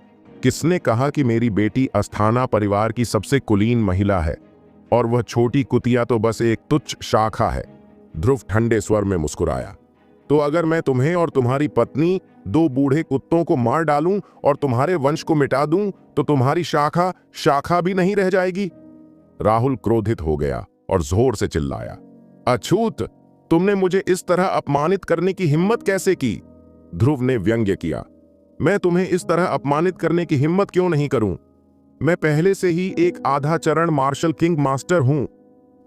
किसने कहा कि मेरी बेटी अस्थाना परिवार की सबसे कुलीन महिला है और वह छोटी कुतिया तो बस एक तुच्छ शाखा है? ध्रुव ठंडे स्वर में मुस्कुराया। तो अगर मैं तुम्हें और तुम्हारी पत्नी 2 बूढ़े कुत्तों को मार डालूं और तुम्हारे वंश को मिटा दूं तो तुम्हारी शाखा भी नहीं रह जाएगी। राहुल क्रोधित हो गया और जोर से चिल्लाया, अछूत, तुमने मुझे इस तरह अपमानित करने की हिम्मत कैसे की? ध्रुव ने व्यंग्य किया, मैं तुम्हें इस तरह अपमानित करने की हिम्मत क्यों नहीं करूं? मैं पहले से ही एक आधा चरण मार्शल किंग मास्टर हूं।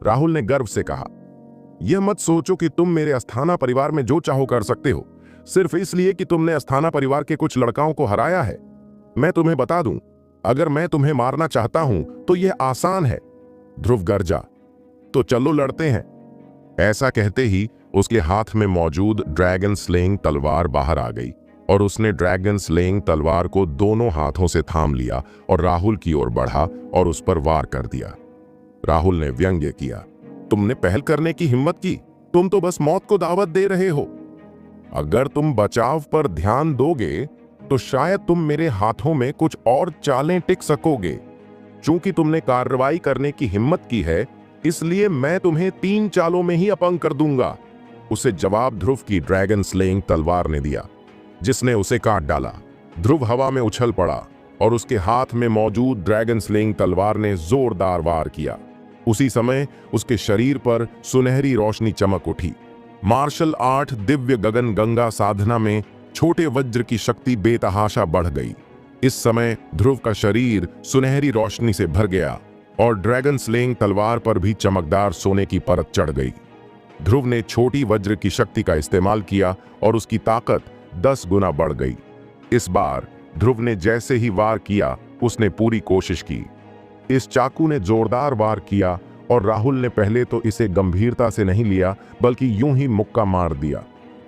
राहुल ने गर्व से कहा, यह मत सोचो कि तुम मेरे अस्थाना परिवार में जो चाहो कर सकते हो, सिर्फ इसलिए कि तुमने अस्थाना परिवार के कुछ लड़काओं को हराया है। मैं तुम्हें बता दूं, अगर मैं तुम्हें मारना चाहता हूं तो यह आसान है। ध्रुव गरजा, तो चलो लड़ते हैं। ऐसा कहते ही उसके हाथ में मौजूद ड्रैगन स्लेइंग तलवार बाहर आ गई और उसने ड्रैगन स्लेइंग तलवार को दोनों हाथों से थाम लिया और राहुल की ओर बढ़ा और उस पर वार कर दिया। राहुल ने व्यंग्य किया, तुमने पहल करने की हिम्मत की? तुम तो बस मौत को दावत दे रहे हो। अगर तुम बचाव पर ध्यान दोगे तो शायद तुम मेरे हाथों में कुछ और चालें टिक सकोगे। चूंकि तुमने कार्रवाई करने की हिम्मत की है, इसलिए मैं तुम्हें 3 चालों में ही अपंग कर दूंगा। उसे जवाब ध्रुव की ड्रैगन स्लेइंग तलवार ने दिया, जिसने उसे काट डाला। ध्रुव हवा में उछल पड़ा और उसके हाथ में मौजूद ड्रैगन स्लेइंग तलवार ने जोरदार वार किया। उसी समय उसके शरीर पर सुनहरी रोशनी चमक उठी। मार्शल आर्ट दिव्य गगन गंगा साधना में छोटे वज्र की शक्ति बेतहाशा बढ़ गई। इस समय ध्रुव का शरीर सुनहरी रोशनी से भर गया और ड्रैगन स्लेइंग तलवार पर भी चमकदार सोने की परत चढ़ गई। ध्रुव ने छोटी वज्र की शक्ति का इस्तेमाल किया और उसकी ताकत 10 गुना बढ़ गई। इस बार ध्रुव ने जैसे ही वार किया, उसने पूरी कोशिश की। इस चाकू ने जोरदार वार किया और राहुल ने पहले तो इसे गंभीरता से नहीं लिया, बल्कि यूं ही मुक्का मार दिया।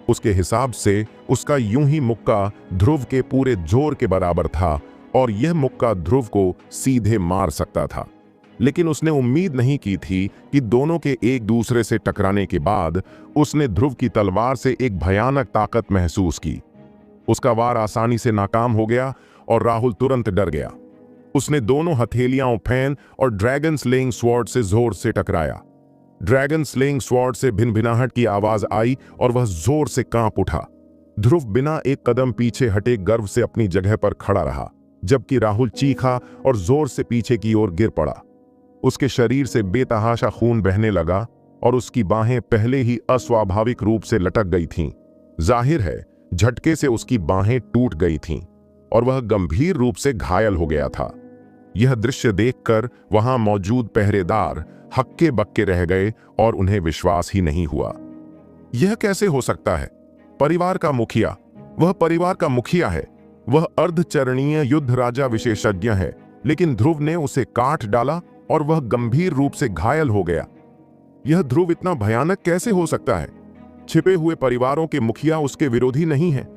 उसके हिसाब से उसका यूं ही मुक्का ध्रुव के पूरे जोर के बराबर था और यह मुक्का ध्रुव को सीधे मार सकता था। लेकिन उसने उम्मीद नहीं की थी कि दोनों के एक दूसरे से टकराने के बाद उसने ध्रुव की तलवार से एक भयानक ताकत महसूस की। उसका वार आसानी से नाकाम हो गया और राहुल तुरंत डर गया। उसने दोनों हथेलियां उफेन और ड्रैगन स्लेइंग स्वॉर्ड से जोर से टकराया। ड्रैगन स्लेइंग स्वॉर्ड से भिनभिनाहट की आवाज आई और वह जोर से कांप उठा। ध्रुव बिना एक कदम पीछे हटे गर्व से अपनी जगह पर खड़ा रहा, जबकि राहुल चीखा और जोर से पीछे की ओर गिर पड़ा। उसके शरीर से बेतहाशा खून बहने लगा और उसकी बाहें पहले ही अस्वाभाविक रूप से लटक गई थीं। जाहिर है, झटके से उसकी बाहें टूट गई थीं और वह गंभीर रूप से घायल हो गया था। यह दृश्य देखकर वहां मौजूद पहरेदार हक्के बक्के रह गए और उन्हें विश्वास ही नहीं हुआ। यह कैसे हो सकता है? परिवार का मुखिया, वह परिवार का मुखिया है, वह अर्धचरणीय युद्ध राजा विशेषज्ञ है, लेकिन ध्रुव ने उसे काट डाला और वह गंभीर रूप से घायल हो गया। यह ध्रुव इतना भयानक कैसे हो सकता है? छिपे हुए परिवारों के मुखिया उसके विरोधी नहीं है।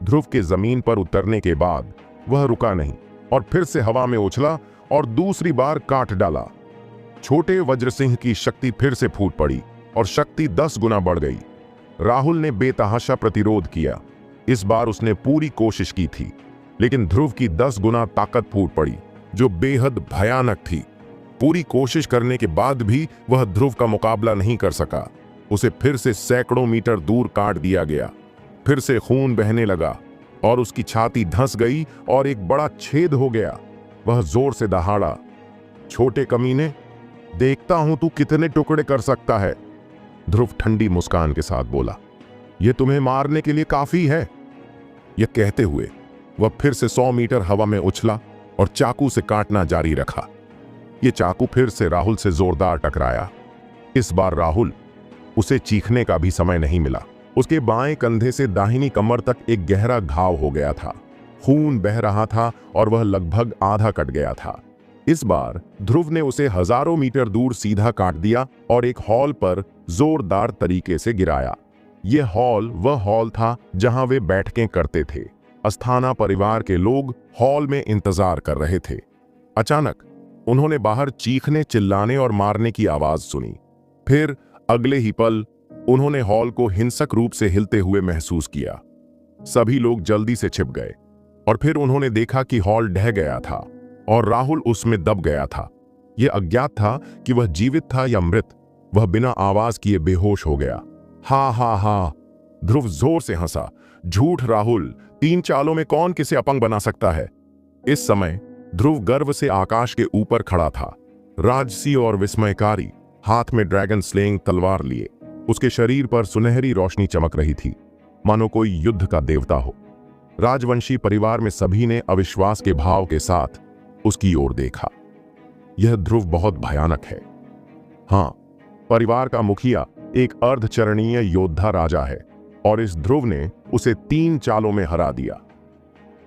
ध्रुव के जमीन पर उतरने के बाद वह रुका नहीं और फिर से हवा में उछला और दूसरी बार काट डाला। छोटे वज्रसिंह की शक्ति फिर से फूट पड़ी और शक्ति 10 गुना बढ़ गई। राहुल ने बेतहाशा प्रतिरोध किया। इस बार उसने पूरी कोशिश की थी, लेकिन ध्रुव की 10 गुना ताकत फूट पड़ी, जो बेहद भयानक थी। पूरी कोशिश करने के बाद भी वह ध्रुव का मुकाबला नहीं कर सका। उसे फिर से सैकड़ों मीटर दूर काट दिया गया। फिर से खून बहने लगा और उसकी छाती धंस गई और एक बड़ा छेद हो गया। वह जोर से दहाड़ा, छोटे कमीने, देखता हूं तू कितने टुकड़े कर सकता है। ध्रुव ठंडी मुस्कान के साथ बोला, यह तुम्हें मारने के लिए काफी है। यह कहते हुए वह फिर से 100 मीटर हवा में उछला और चाकू से काटना जारी रखा। यह चाकू फिर से राहुल से जोरदार टकराया। इस बार राहुल उसे चीखने का भी समय नहीं मिला। उसके बाएं कंधे से दाहिनी कमर तक एक गहरा घाव हो गया था। खून बह रहा था और वह लगभग आधा कट गया था। इस बार ध्रुव ने उसे हजारों मीटर दूर सीधा काट दिया और एक हॉल पर जोरदार तरीके से गिराया। यह हॉल वह हॉल था जहां वे बैठकें करते थे। अस्थाना परिवार के लोग हॉल में इंतजार कर रहे थे। अचानक उन्होंने बाहर चीखने, चिल्लाने और मारने की आवाज सुनी। फिर अगले ही पल उन्होंने हॉल को हिंसक रूप से हिलते हुए महसूस किया। सभी लोग जल्दी से छिप गए और फिर उन्होंने देखा कि हॉल ढह गया था और राहुल उसमें दब गया था। यह अज्ञात था कि वह जीवित था या मृत। वह बिना आवाज किए बेहोश हो गया। हा हा हा, ध्रुव जोर से हंसा। झूठ राहुल, 3 चालों में कौन किसे अपंग बना सकता है? इस समय ध्रुव गर्व से आकाश के ऊपर खड़ा था, राजसी और विस्मयकारी, हाथ में ड्रैगन स्लेइंग तलवार लिए। उसके शरीर पर सुनहरी रोशनी चमक रही थी, मानो कोई युद्ध का देवता हो। राजवंशी परिवार में सभी ने अविश्वास के भाव के साथ उसकी ओर देखा। यह ध्रुव बहुत भयानक है। हां, परिवार का मुखिया एक अर्धचरणीय योद्धा राजा है और इस ध्रुव ने उसे 3 चालों में हरा दिया।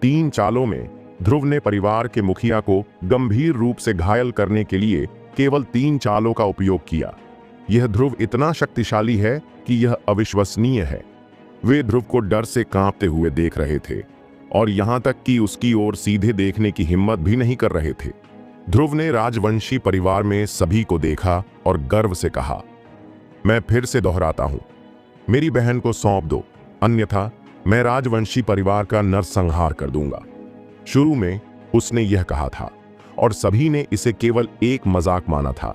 3 चालों में ध्रुव ने परिवार के मुखिया को गंभीर रूप से घायल करने के लिए केवल 3 चालों का उपयोग किया। यह ध्रुव इतना शक्तिशाली है कि यह अविश्वसनीय है। वे ध्रुव को डर से कांपते हुए देख रहे थे और यहां तक कि उसकी ओर सीधे देखने की हिम्मत भी नहीं कर रहे थे। ध्रुव ने राजवंशी परिवार में सभी को देखा और गर्व से कहा, मैं फिर से दोहराता हूं, मेरी बहन को सौंप दो, अन्यथा मैं राजवंशी परिवार का नरसंहार कर दूंगा। शुरू में उसने यह कहा था और सभी ने इसे केवल एक मजाक माना था,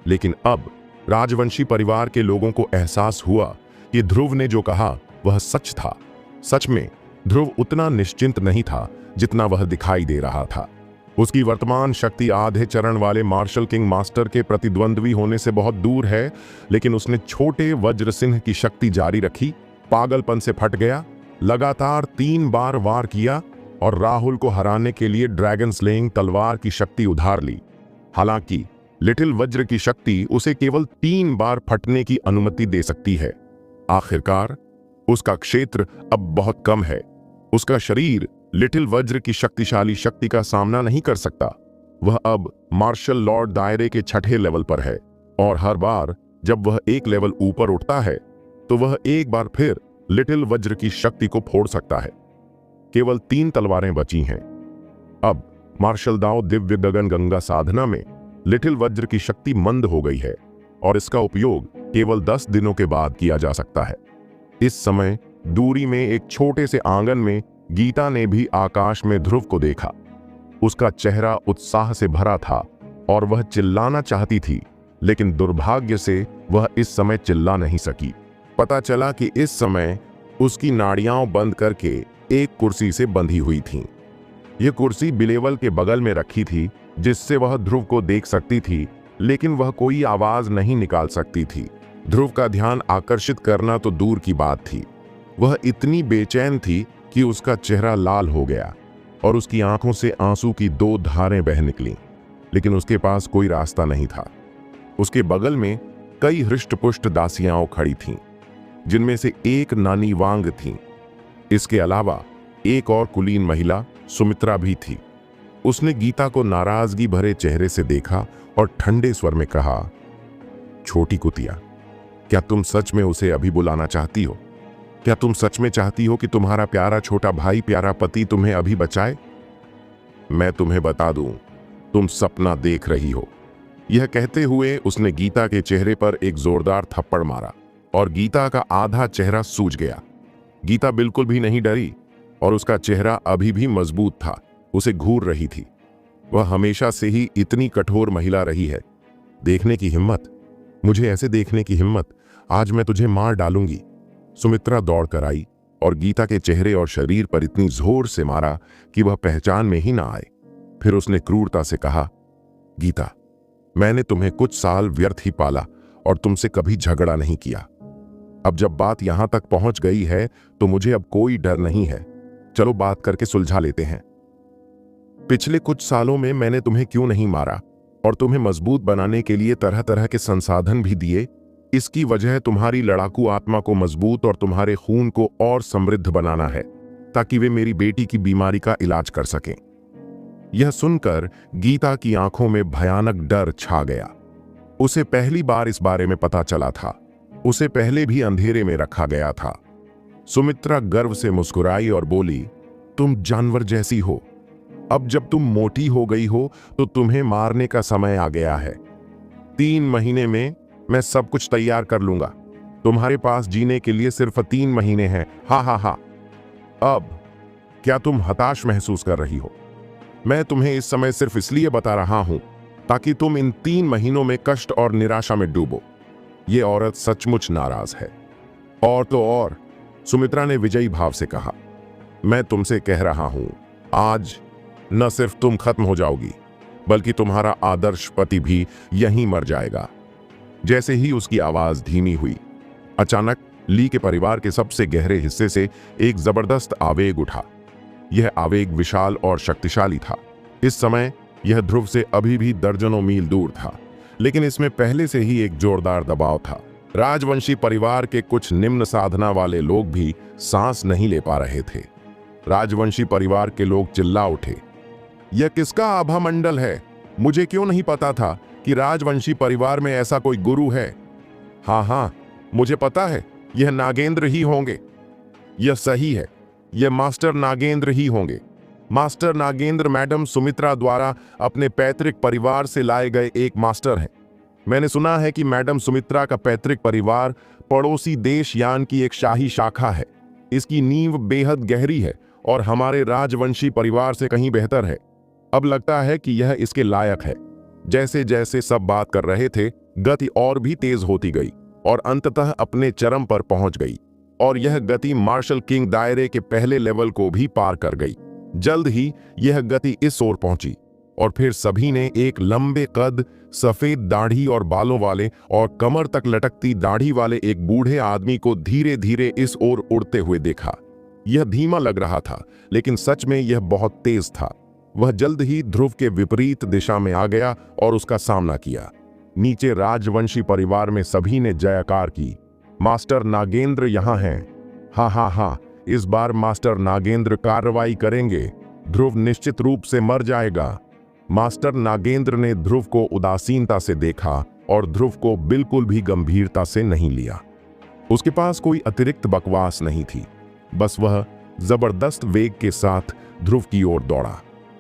लेकिन अब राजवंशी परिवार के लोगों को एहसास हुआ कि ध्रुव ने जो कहा वह सच था। सच में ध्रुव उतना निश्चिंत नहीं था जितना वह दिखाई दे रहा था। उसकी वर्तमान शक्ति आधे चरण वाले मार्शल किंग मास्टर के प्रतिद्वंद्वी होने से बहुत दूर है, लेकिन उसने छोटे वज्र सिंह की शक्ति जारी रखी, पागलपन से फट गया, लगातार 3 बार वार किया और राहुल को हराने के लिए ड्रैगन स्लेइंग तलवार की शक्ति उधार ली। हालांकि लिटिल वज्र की शक्ति उसे केवल 3 बार फटने की अनुमति दे सकती है। आखिरकार उसका क्षेत्र अब बहुत कम है। उसका शरीर लिटिल वज्र की शक्तिशाली शक्ति का सामना नहीं कर सकता। वह अब मार्शल लॉर्ड दायरे के 6ठे लेवल पर है और हर बार जब वह एक लेवल ऊपर उठता है तो वह एक बार फिर लिटिल वज्र की शक्ति को फोड़ सकता है। केवल 3 तलवारें बची हैं। अब मार्शल दाओ दिव्य गगन गंगा साधना में लिटिल वज्र की शक्ति मंद हो गई है और इसका उपयोग केवल 10 दिनों के बाद किया जा सकता है। इस समय दूरी में एक छोटे से आंगन में गीता ने भी आकाश में ध्रुव को देखा। उसका चेहरा उत्साह से भरा था और वह चिल्लाना चाहती थी, लेकिन दुर्भाग्य से वह इस समय चिल्ला नहीं सकी। पता चला कि इस समय उसकी नाड़ियां बंद करके एक कुर्सी से बंधी हुई थीं। यह कुर्सी बिलेवल के बगल में रखी थी, जिससे वह ध्रुव को देख सकती थी, लेकिन वह कोई आवाज नहीं निकाल सकती थी। ध्रुव का ध्यान आकर्षित करना तो दूर की बात थी, वह इतनी बेचैन थी कि उसका चेहरा लाल हो गया और उसकी आंखों से आंसू की 2 धारें बह निकलीं, लेकिन उसके पास कोई रास्ता नहीं था। उसके बगल में कई हृष्टपुष्ट दासियां खड़ी थीं, जिनमें से एक नानी वांग थी। इसके अलावा एक और कुलीन महिला सुमित्रा भी थी। उसने गीता को नाराजगी भरे चेहरे से देखा और ठंडे स्वर में कहा, छोटी कुतिया, क्या तुम सच में उसे अभी बुलाना चाहती हो? क्या तुम सच में चाहती हो कि तुम्हारा प्यारा छोटा भाई, प्यारा पति तुम्हें अभी बचाए? मैं तुम्हें बता दूं, तुम सपना देख रही हो। यह कहते हुए उसने गीता के चेहरे पर एक जोरदार थप्पड़ मारा और गीता का आधा चेहरा सूज गया। गीता बिल्कुल भी नहीं डरी और उसका चेहरा अभी भी मजबूत था। उसे घूर रही थी। वह हमेशा से ही इतनी कठोर महिला रही है। देखने की हिम्मत, मुझे ऐसे देखने की हिम्मत, आज मैं तुझे मार डालूंगी। सुमित्रा दौड़कर आई और गीता के चेहरे और शरीर पर इतनी जोर से मारा कि वह पहचान में ही ना आए। फिर उसने क्रूरता से कहा, गीता, मैंने तुम्हें कुछ साल व्यर्थ ही पाला और तुमसे कभी झगड़ा नहीं किया। अब जब बात यहां तक पहुंच गई है तो मुझे अब कोई डर नहीं है। चलो बात करके सुलझा लेते हैं। पिछले कुछ सालों में मैंने तुम्हें क्यों नहीं मारा और तुम्हें मजबूत बनाने के लिए तरह तरह के संसाधन भी दिए। इसकी वजह तुम्हारी लड़ाकू आत्मा को मजबूत और तुम्हारे खून को और समृद्ध बनाना है, ताकि वे मेरी बेटी की बीमारी का इलाज कर सकें। यह सुनकर गीता की आंखों में भयानक डर छा गया। उसे पहली बार इस बारे में पता चला था। उसे पहले भी अंधेरे में रखा गया था। सुमित्रा गर्व से मुस्कुराई और बोली, तुम जानवर जैसी हो। अब जब तुम मोटी हो गई हो तो तुम्हें मारने का समय आ गया है। 3 महीने में मैं सब कुछ तैयार कर लूंगा। तुम्हारे पास जीने के लिए सिर्फ 3 महीने हैं। हा हा हा। अब क्या तुम हताश महसूस कर रही हो? मैं तुम्हें इस समय सिर्फ इसलिए बता रहा हूं ताकि तुम इन 3 महीनों में कष्ट और निराशा में डूबो। ये औरत सचमुच नाराज है। और तो और, सुमित्रा ने विजयी भाव से कहा, मैं तुमसे कह रहा हूं, आज न सिर्फ तुम खत्म हो जाओगी, बल्कि तुम्हारा आदर्श पति भी यहीं मर जाएगा। जैसे ही उसकी आवाज धीमी हुई, अचानक ली के परिवार के सबसे गहरे हिस्से से एक जबरदस्त आवेग उठा। यह आवेग विशाल और शक्तिशाली था। इस समय यह ध्रुव से अभी भी दर्जनों मील दूर था, लेकिन इसमें पहले से ही एक जोरदार दबाव था। राजवंशी परिवार के कुछ निम्न साधना वाले लोग भी सांस नहीं ले पा रहे थे। राजवंशी परिवार के लोग चिल्ला उठे, यह किसका आभा मंडल है? मुझे क्यों नहीं पता था कि राजवंशी परिवार में ऐसा कोई गुरु है। हाँ, मुझे पता है, यह नागेंद्र ही होंगे। यह सही है, यह मास्टर नागेंद्र ही होंगे। मास्टर नागेंद्र मैडम सुमित्रा द्वारा अपने पैतृक परिवार से लाए गए एक मास्टर हैं। मैंने सुना है कि मैडम सुमित्रा का पैतृक परिवार पड़ोसी देश यान की एक शाही शाखा है। इसकी नींव बेहद गहरी है और हमारे राजवंशी परिवार से कहीं बेहतर है। अब लगता है कि यह इसके लायक है। जैसे जैसे सब बात कर रहे थे, गति और भी तेज होती गई और अंततः अपने चरम पर पहुंच गई, और यह गति मार्शल किंग दायरे के पहले लेवल को भी पार कर गई। जल्द ही यह गति इस ओर पहुंची और फिर सभी ने एक लंबे कद, सफेद दाढ़ी और बालों वाले और कमर तक लटकती दाढ़ी वाले एक बूढ़े आदमी को धीरे धीरे इस ओर उड़ते हुए देखा। यह धीमा लग रहा था, लेकिन सच में यह बहुत तेज था। वह जल्द ही ध्रुव के विपरीत दिशा में आ गया और उसका सामना किया। नीचे राजवंशी परिवार में सभी ने जयकार की। मास्टर नागेंद्र यहाँ हैं। हाँ हाँ हाँ, इस बार मास्टर नागेंद्र कार्रवाई करेंगे। ध्रुव निश्चित रूप से मर जाएगा। मास्टर नागेंद्र ने ध्रुव को उदासीनता से देखा और ध्रुव को बिल्कुल भी गंभीरता से नहीं लिया। उसके पास कोई अतिरिक्त बकवास नहीं थी, बस वह जबरदस्त वेग के साथ ध्रुव की ओर दौड़ा।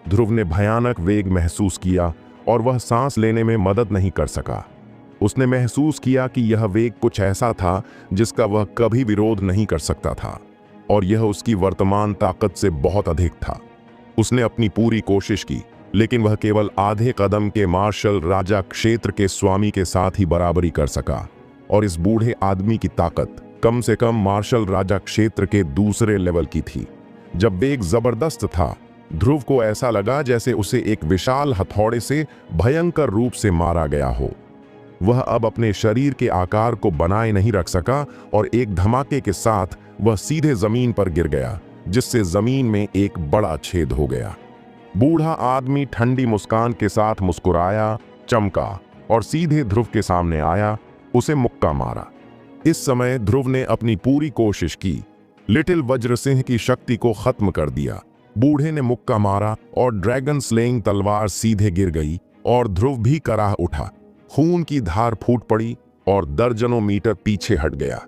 ध्रुव ने भयानक वेग महसूस किया और वह सांस लेने में मदद नहीं कर सका। उसने महसूस किया कि यह वेग कुछ ऐसा था जिसका वह कभी विरोध नहीं कर सकता था, और यह उसकी वर्तमान ताकत से बहुत अधिक था। उसने अपनी पूरी कोशिश की, लेकिन वह केवल आधे कदम के मार्शल राजा क्षेत्र के स्वामी के साथ ही बराबरी कर सका, और इस बूढ़े आदमी की ताकत कम से कम मार्शल राजा क्षेत्र के दूसरे लेवल की थी। जब वेग जबरदस्त था, ध्रुव को ऐसा लगा जैसे उसे एक विशाल हथौड़े से भयंकर रूप से मारा गया हो। वह अब अपने शरीर के आकार को बनाए नहीं रख सका और एक धमाके के साथ वह सीधे जमीन पर गिर गया, जिससे जमीन में एक बड़ा छेद हो गया। बूढ़ा आदमी ठंडी मुस्कान के साथ मुस्कुराया, चमका और सीधे ध्रुव के सामने आया, उसे मुक्का मारा। इस समय ध्रुव ने अपनी पूरी कोशिश की, लिटिल वज्रसिंह की शक्ति को खत्म कर दिया। बूढ़े ने मुक्का मारा और ड्रैगन स्लेइंग तलवार सीधे गिर गई और ध्रुव भी कराह उठा। खून की धार फूट पड़ी और दर्जनों मीटर पीछे हट गया।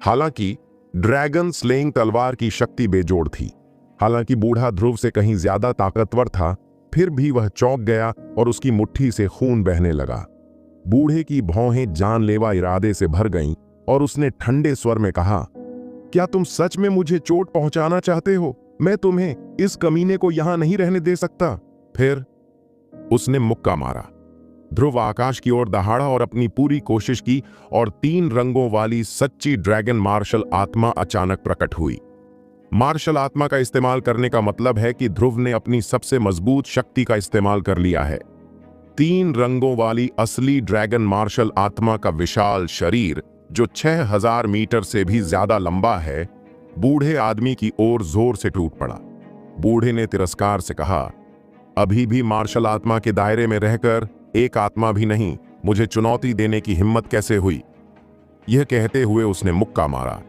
हालांकि ड्रैगन स्लेइंग तलवार की शक्ति बेजोड़ थी। हालांकि बूढ़ा ध्रुव से कहीं ज्यादा ताकतवर था, फिर भी वह चौंक गया और उसकी मुट्ठी से खून बहने लगा। बूढ़े की भौहें जानलेवा इरादे से भर गईं और उसने ठंडे स्वर में कहा, क्या तुम सच में मुझे चोट पहुंचाना चाहते हो? मैं तुम्हें, इस कमीने को यहां नहीं रहने दे सकता। फिर उसने मुक्का मारा। ध्रुव आकाश की ओर दहाड़ा और अपनी पूरी कोशिश की, और 3 रंगों वाली सच्ची ड्रैगन मार्शल आत्मा अचानक प्रकट हुई। मार्शल आत्मा का इस्तेमाल करने का मतलब है कि ध्रुव ने अपनी सबसे मजबूत शक्ति का इस्तेमाल कर लिया है। 3 रंगों वाली असली ड्रैगन मार्शल आत्मा का विशाल शरीर, जो 6000 मीटर से भी ज्यादा लंबा है, बूढ़े आदमी की ओर जोर से टूट पड़ा। बूढ़े ने तिरस्कार से कहा, अभी भी मार्शल आत्मा के दायरे में रहकर एक आत्मा भी नहीं, मुझे चुनौती देने की हिम्मत कैसे हुई? यह कहते हुए उसने मुक्का मारा।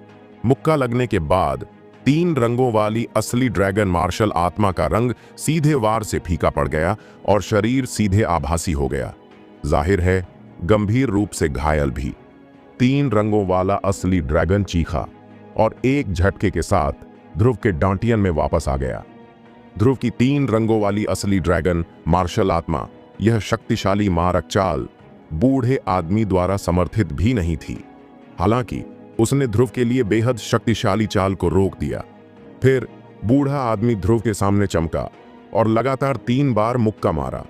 मुक्का लगने के बाद 3 रंगों वाली असली ड्रैगन मार्शल आत्मा का रंग सीधे वार से फीका पड़ गया और शरीर सीधे आभासी हो गया। जाहिर है, गंभीर रूप से घायल भी। 3 रंगों वाला असली ड्रैगन चीखा और एक झटके के साथ ध्रुव के डांटियन में वापस आ गया। ध्रुव की 3 रंगों वाली असली ड्रैगन मार्शल आत्मा, यह शक्तिशाली मारक चाल, बूढ़े आदमी द्वारा समर्थित भी नहीं थी। हालांकि उसने ध्रुव के लिए बेहद शक्तिशाली चाल को रोक दिया। फिर बूढ़ा आदमी ध्रुव के सामने चमका और लगातार 3 बार मुक्का मारा।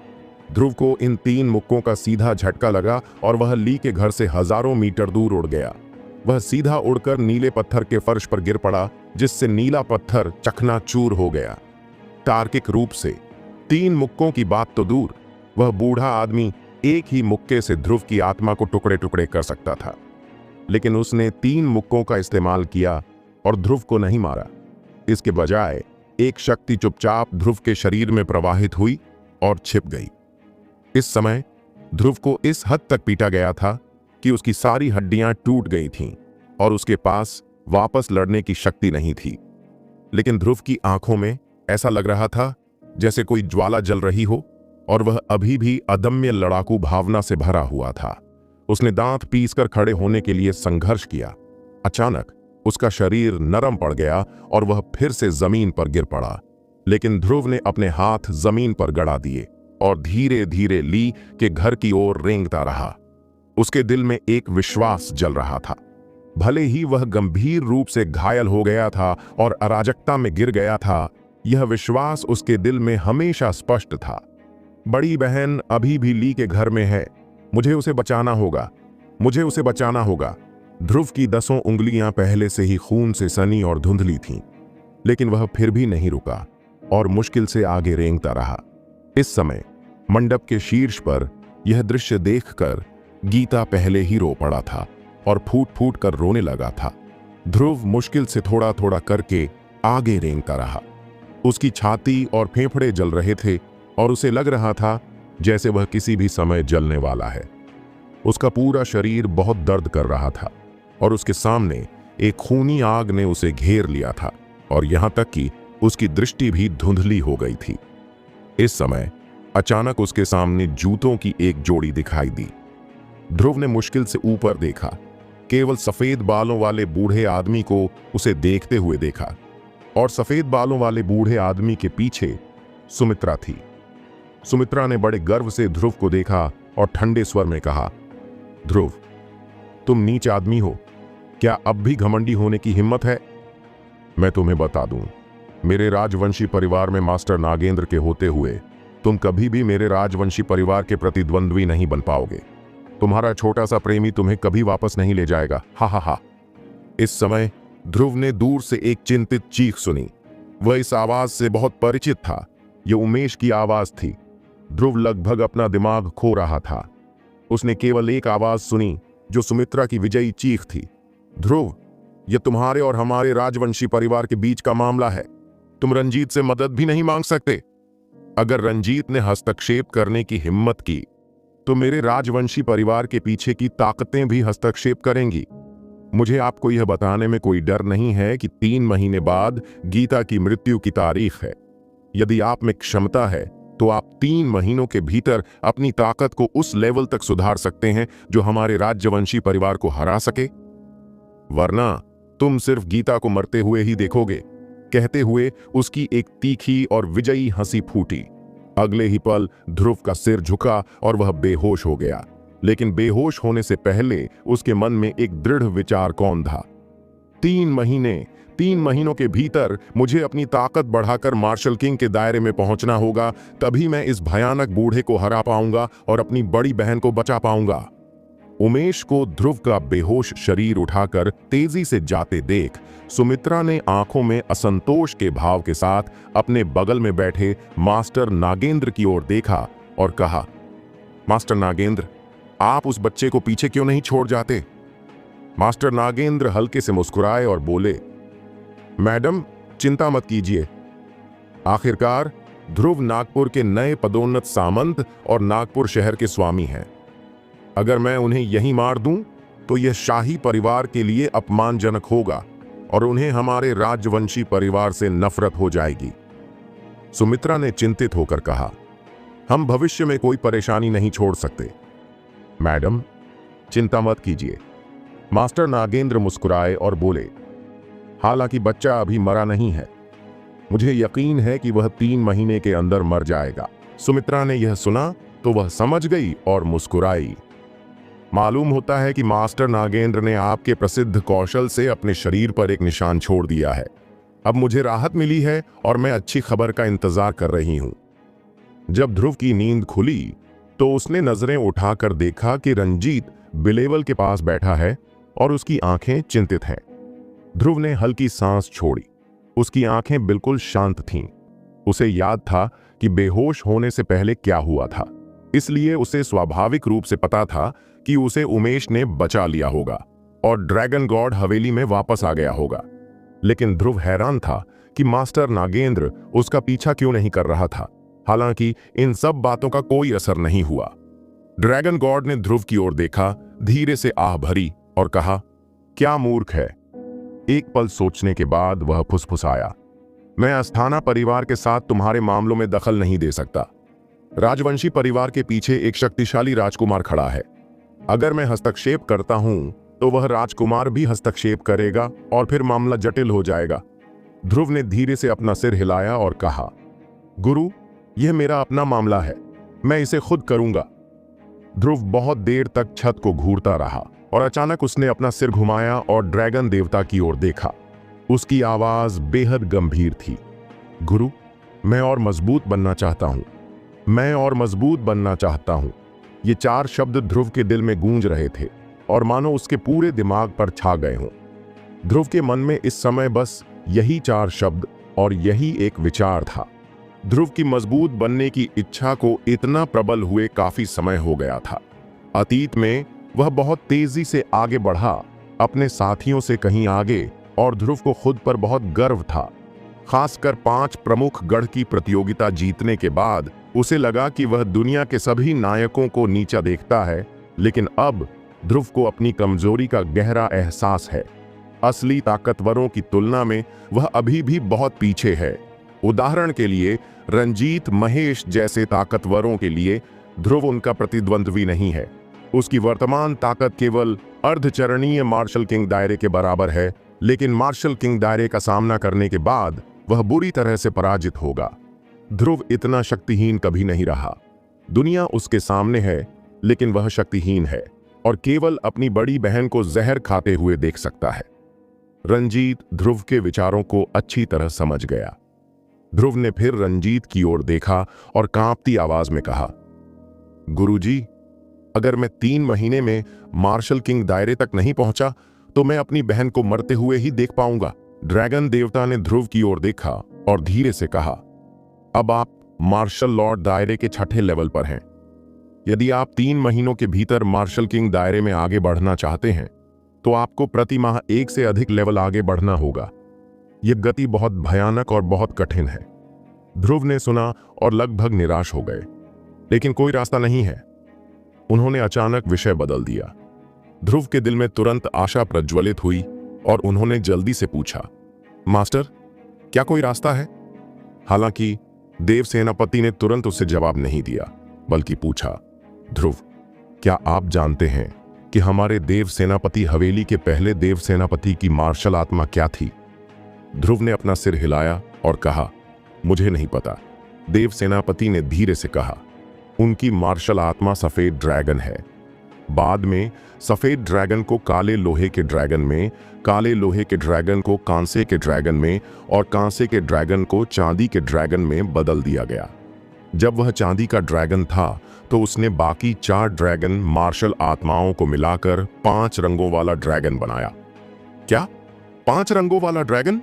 ध्रुव को इन 3 मुक्कों का सीधा झटका लगा और वह ली के घर से हजारों मीटर दूर उड़ गया। वह सीधा उड़कर नीले पत्थर के फर्श पर गिर पड़ा, जिससे नीला पत्थर चकनाचूर हो गया। तार्किक रूप से 3 मुक्कों की बात तो दूर, वह बूढ़ा आदमी एक ही मुक्के से ध्रुव की आत्मा को टुकड़े टुकड़े कर सकता था, लेकिन उसने 3 मुक्कों का इस्तेमाल किया और ध्रुव को नहीं मारा। इसके बजाय एक शक्ति चुपचाप ध्रुव के शरीर में प्रवाहित हुई और छिप गई। इस समय ध्रुव को इस हद तक पीटा गया था कि उसकी सारी हड्डियां टूट गई थीं और उसके पास वापस लड़ने की शक्ति नहीं थी। लेकिन ध्रुव की आंखों में ऐसा लग रहा था जैसे कोई ज्वाला जल रही हो, और वह अभी भी अदम्य लड़ाकू भावना से भरा हुआ था। उसने दांत पीसकर खड़े होने के लिए संघर्ष किया। अचानक उसका शरीर नरम पड़ गया और वह फिर से जमीन पर गिर पड़ा। लेकिन ध्रुव ने अपने हाथ जमीन पर गड़ा दिए और धीरे धीरे ली के घर की ओर रेंगता रहा। उसके दिल में एक विश्वास जल रहा था। भले ही वह गंभीर रूप से घायल हो गया था और अराजकता में गिर गया था, यह विश्वास उसके दिल में हमेशा स्पष्ट था। बड़ी बहन अभी भी ली के घर में है, मुझे उसे बचाना होगा, मुझे उसे बचाना होगा। ध्रुव की 10 उंगलियां पहले से ही खून से सनी और धुंधली थीं, लेकिन वह फिर भी नहीं रुका और मुश्किल से आगे रेंगता रहा। इस समय मंडप के शीर्ष पर यह दृश्य देखकर गीता पहले ही रो पड़ा था और फूट फूट कर रोने लगा था। ध्रुव मुश्किल से थोड़ा थोड़ा करके आगे रेंगता रहा। उसकी छाती और फेफड़े जल रहे थे और उसे लग रहा था जैसे वह किसी भी समय जलने वाला है। उसका पूरा शरीर बहुत दर्द कर रहा था और उसके सामने एक खूनी आग ने उसे घेर लिया था और यहां तक कि उसकी दृष्टि भी धुंधली हो गई थी। इस समय अचानक उसके सामने जूतों की एक जोड़ी दिखाई दी। ध्रुव ने मुश्किल से ऊपर देखा। केवल सफेद बालों वाले बूढ़े आदमी को उसे देखते हुए देखा और सफेद बालों वाले बूढ़े आदमी के पीछे सुमित्रा थी। सुमित्रा ने बड़े गर्व से ध्रुव को देखा और ठंडे स्वर में कहा, ध्रुव, तुम नीच आदमी हो, क्या अब भी घमंडी होने की हिम्मत है? मैं तुम्हें बता दूं, मेरे राजवंशी परिवार में मास्टर नागेंद्र के होते हुए तुम कभी भी मेरे राजवंशी परिवार के प्रतिद्वंद्वी नहीं बन पाओगे। तुम्हारा छोटा सा प्रेमी तुम्हें कभी वापस नहीं ले जाएगा। हा हा हा। इस समय ध्रुव ने दूर से एक चिंतित चीख सुनी। वह इस आवाज से बहुत परिचित था। यह उमेश की आवाज थी। ध्रुव लगभग अपना दिमाग खो रहा था। उसने केवल एक आवाज सुनी जो सुमित्रा की विजयी चीख थी। ध्रुव, यह तुम्हारे और हमारे राजवंशी परिवार के बीच का मामला है। तुम रंजीत से मदद भी नहीं मांग सकते। अगर रंजीत ने हस्तक्षेप करने की हिम्मत की तो मेरे राजवंशी परिवार के पीछे की ताकतें भी हस्तक्षेप करेंगी। मुझे आपको यह बताने में कोई डर नहीं है कि 3 महीने बाद गीता की मृत्यु की तारीख है। यदि आप में क्षमता है तो आप 3 महीनों के भीतर अपनी ताकत को उस लेवल तक सुधार सकते हैं जो हमारे राजवंशी परिवार को हरा सके, वरना तुम सिर्फ गीता को मरते हुए ही देखोगे। कहते हुए उसकी एक तीखी और विजयी हंसी फूटी। अगले ही पल ध्रुव का सिर झुका और वह बेहोश हो गया। लेकिन बेहोश होने से पहले उसके मन में एक दृढ़ विचार कौन था। 3 महीनों के भीतर मुझे अपनी ताकत बढ़ाकर मार्शल किंग के दायरे में पहुंचना होगा। तभी मैं इस भयानक बूढ़े को हरा पाऊंगा और अपनी बड़ी बहन को बचा पाऊंगा। उमेश को ध्रुव का बेहोश शरीर उठाकर तेजी से जाते देख सुमित्रा ने आंखों में असंतोष के भाव के साथ अपने बगल में बैठे मास्टर नागेंद्र की ओर देखा और कहा, मास्टर नागेंद्र, आप उस बच्चे को पीछे क्यों नहीं छोड़ जाते? मास्टर नागेंद्र हल्के से मुस्कुराए और बोले, मैडम, चिंता मत कीजिए। आखिरकार ध्रुव नागपुर के नए पदोन्नत सामंत और नागपुर शहर के स्वामी हैं। अगर मैं उन्हें यहीं मार दूं तो यह शाही परिवार के लिए अपमानजनक होगा और उन्हें हमारे राजवंशी परिवार से नफरत हो जाएगी। सुमित्रा ने चिंतित होकर कहा, हम भविष्य में कोई परेशानी नहीं छोड़ सकते। मैडम, चिंता मत कीजिए। मास्टर नागेंद्र मुस्कुराए और बोले, हालांकि बच्चा अभी मरा नहीं है। मुझे यकीन है कि वह 3 महीने के अंदर मर जाएगा। सुमित्रा ने यह सुना तो वह समझ गई और मुस्कुराई। मालूम होता है कि मास्टर नागेंद्र ने आपके प्रसिद्ध कौशल से अपने शरीर पर एक निशान छोड़ दिया है। अब मुझे राहत मिली है और मैं अच्छी खबर का इंतजार कर रही हूं। जब ध्रुव की नींद खुली तो उसने नजरें उठाकर देखा कि रंजीत बिलेवल के पास बैठा है और उसकी आंखें चिंतित हैं। ध्रुव ने हल्की सांस छोड़ी। उसकी आंखें बिल्कुल शांत थीं। उसे याद था कि बेहोश होने से पहले क्या हुआ था, इसलिए उसे स्वाभाविक रूप से पता था कि उसे उमेश ने बचा लिया होगा और ड्रैगन गॉड हवेली में वापस आ गया होगा। लेकिन ध्रुव हैरान था कि मास्टर नागेंद्र उसका पीछा क्यों नहीं कर रहा था। हालांकि इन सब बातों का कोई असर नहीं हुआ। ड्रैगन गॉड ने ध्रुव की ओर देखा, धीरे से आह भरी और कहा, क्या मूर्ख है। एक पल सोचने के बाद वह फुसफुसाया, मैं अस्थाना परिवार के साथ तुम्हारे मामलों में दखल नहीं दे सकता। राजवंशी परिवार के पीछे एक शक्तिशाली राजकुमार खड़ा है। अगर मैं हस्तक्षेप करता हूं तो वह राजकुमार भी हस्तक्षेप करेगा और फिर मामला जटिल हो जाएगा। ध्रुव ने धीरे से अपना सिर हिलाया और कहा, गुरु, यह मेरा अपना मामला है, मैं इसे खुद करूंगा। ध्रुव बहुत देर तक छत को घूरता रहा और अचानक उसने अपना सिर घुमाया और ड्रैगन देवता की ओर देखा। उसकी आवाज बेहद गंभीर थी। गुरु, मैं और मजबूत बनना चाहता हूं, मैं और मजबूत बनना चाहता हूं। ये 4 शब्द ध्रुव के दिल में गूंज रहे थे और मानो उसके पूरे दिमाग पर छा गए हों। ध्रुव के मन में इस समय बस यही 4 शब्द और यही एक विचार था। ध्रुव की मजबूत बनने की इच्छा को इतना प्रबल हुए काफी समय हो गया था। अतीत में वह बहुत तेजी से आगे बढ़ा, अपने साथियों से कहीं आगे, और ध्रुव को खुद पर बहुत गर्व था। खासकर 5 प्रमुख गढ़ की प्रतियोगिता जीतने के बाद उसे लगा कि वह दुनिया के सभी नायकों को नीचा देखता है, लेकिन अब ध्रुव को अपनी कमजोरी का गहरा एहसास है। असली ताकतवरों की तुलना में वह अभी भी बहुत पीछे है। उदाहरण के लिए रंजीत, महेश जैसे ताकतवरों के लिए ध्रुव उनका प्रतिद्वंद्वी नहीं है। उसकी वर्तमान ताकत केवल अर्धचरणीय मार्शल किंग दायरे के बराबर है, लेकिन मार्शल किंग दायरे का सामना करने के बाद वह बुरी तरह से पराजित होगा। ध्रुव इतना शक्तिहीन कभी नहीं रहा। दुनिया उसके सामने है, लेकिन वह शक्तिहीन है और केवल अपनी बड़ी बहन को जहर खाते हुए देख सकता है। रंजीत ध्रुव के विचारों को अच्छी तरह समझ गया। ध्रुव ने फिर रंजीत की ओर देखा और कांपती आवाज में कहा, गुरुजी, अगर मैं 3 महीने में मार्शल किंग दायरे तक नहीं पहुंचा तो मैं अपनी बहन को मरते हुए ही देख पाऊंगा। ड्रैगन देवता ने ध्रुव की ओर देखा और धीरे से कहा, अब आप मार्शल लॉर्ड दायरे के 6ठे लेवल पर हैं। यदि आप 3 महीनों के भीतर मार्शल किंग दायरे में आगे बढ़ना चाहते हैं तो आपको प्रति माह 1 से अधिक लेवल आगे बढ़ना होगा। यह गति बहुत भयानक और बहुत कठिन है। ध्रुव ने सुना और लगभग निराश हो गए, लेकिन कोई रास्ता नहीं है। उन्होंने अचानक विषय बदल दिया। ध्रुव के दिल में तुरंत आशा प्रज्वलित हुई और उन्होंने जल्दी से पूछा, मास्टर, क्या कोई रास्ता है? हालांकि देव सेनापति ने तुरंत उसे जवाब नहीं दिया, बल्कि पूछा, ध्रुव, क्या आप जानते हैं कि हमारे देव सेनापति हवेली के पहले देव सेनापति की मार्शल आत्मा क्या थी? ध्रुव ने अपना सिर हिलाया और कहा, मुझे नहीं पता। देव सेनापति ने धीरे से कहा, उनकी मार्शल आत्मा सफेद ड्रैगन है। बाद में सफेद ड्रैगन को काले लोहे के ड्रैगन में, काले लोहे के ड्रैगन को कांसे के ड्रैगन में और कांसे के ड्रैगन को चांदी के ड्रैगन में बदल दिया गया। जब वह चांदी का ड्रैगन था तो उसने बाकी 4 ड्रैगन मार्शल आत्माओं को मिलाकर 5 रंगों वाला ड्रैगन बनाया। क्या 5 रंगों वाला ड्रैगन?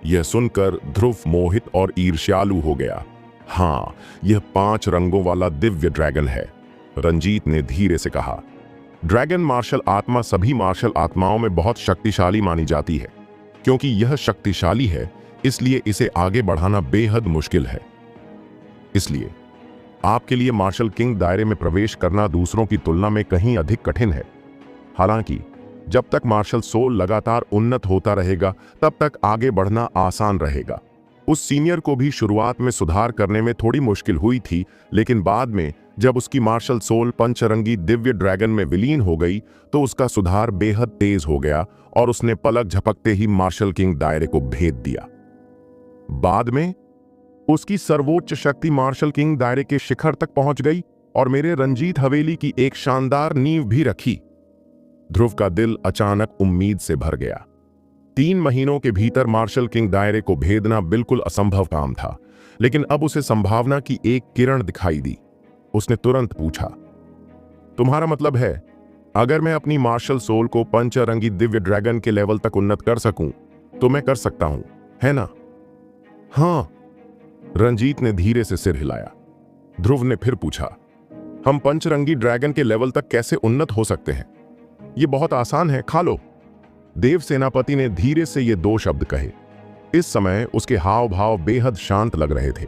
यह सुनकर ध्रुव मोहित और ईर्ष्यालु हो गया। हाँ, यह 5 रंगों वाला दिव्य ड्रैगन है, रंजीत ने धीरे से कहा। ड्रैगन मार्शल आत्मा सभी मार्शल आत्माओं में बहुत शक्तिशाली मानी जाती है। क्योंकि यह शक्तिशाली है, इसलिए इसे आगे बढ़ाना बेहद मुश्किल है। इसलिए आपके लिए मार्शल किंग दायरे में प्रवेश करना दूसरों की तुलना में कहीं अधिक कठिन है। हालांकि जब तक मार्शल सोल लगातार उन्नत होता रहेगा, तब तक आगे बढ़ना आसान रहेगा। उस सीनियर को भी शुरुआत में सुधार करने में थोड़ी मुश्किल हुई थी, लेकिन बाद में जब उसकी मार्शल सोल पंचरंगी दिव्य ड्रैगन में विलीन हो गई तो उसका सुधार बेहद तेज हो गया और उसने पलक झपकते ही मार्शल किंग दायरे को भेद दिया। बाद में उसकी सर्वोच्च शक्ति मार्शल किंग दायरे के शिखर तक पहुंच गई और मेरे रंजीत हवेली की एक शानदार नींव भी रखी। ध्रुव का दिल अचानक उम्मीद से भर गया। 3 महीनों के भीतर मार्शल किंग दायरे को भेदना बिल्कुल असंभव काम था, लेकिन अब उसे संभावना की एक किरण दिखाई दी। उसने तुरंत पूछा, तुम्हारा मतलब है अगर मैं अपनी मार्शल सोल को पंचरंगी दिव्य ड्रैगन के लेवल तक उन्नत कर सकूं तो मैं कर सकता हूं, है ना? हाँ, रंजीत ने धीरे से सिर हिलाया। ध्रुव ने फिर पूछा, हम पंचरंगी ड्रैगन के लेवल तक कैसे उन्नत हो सकते हैं? यह बहुत आसान है, खा लो। देव सेनापति ने धीरे से ये 2 शब्द कहे। इस समय उसके हाव भाव बेहद शांत लग रहे थे,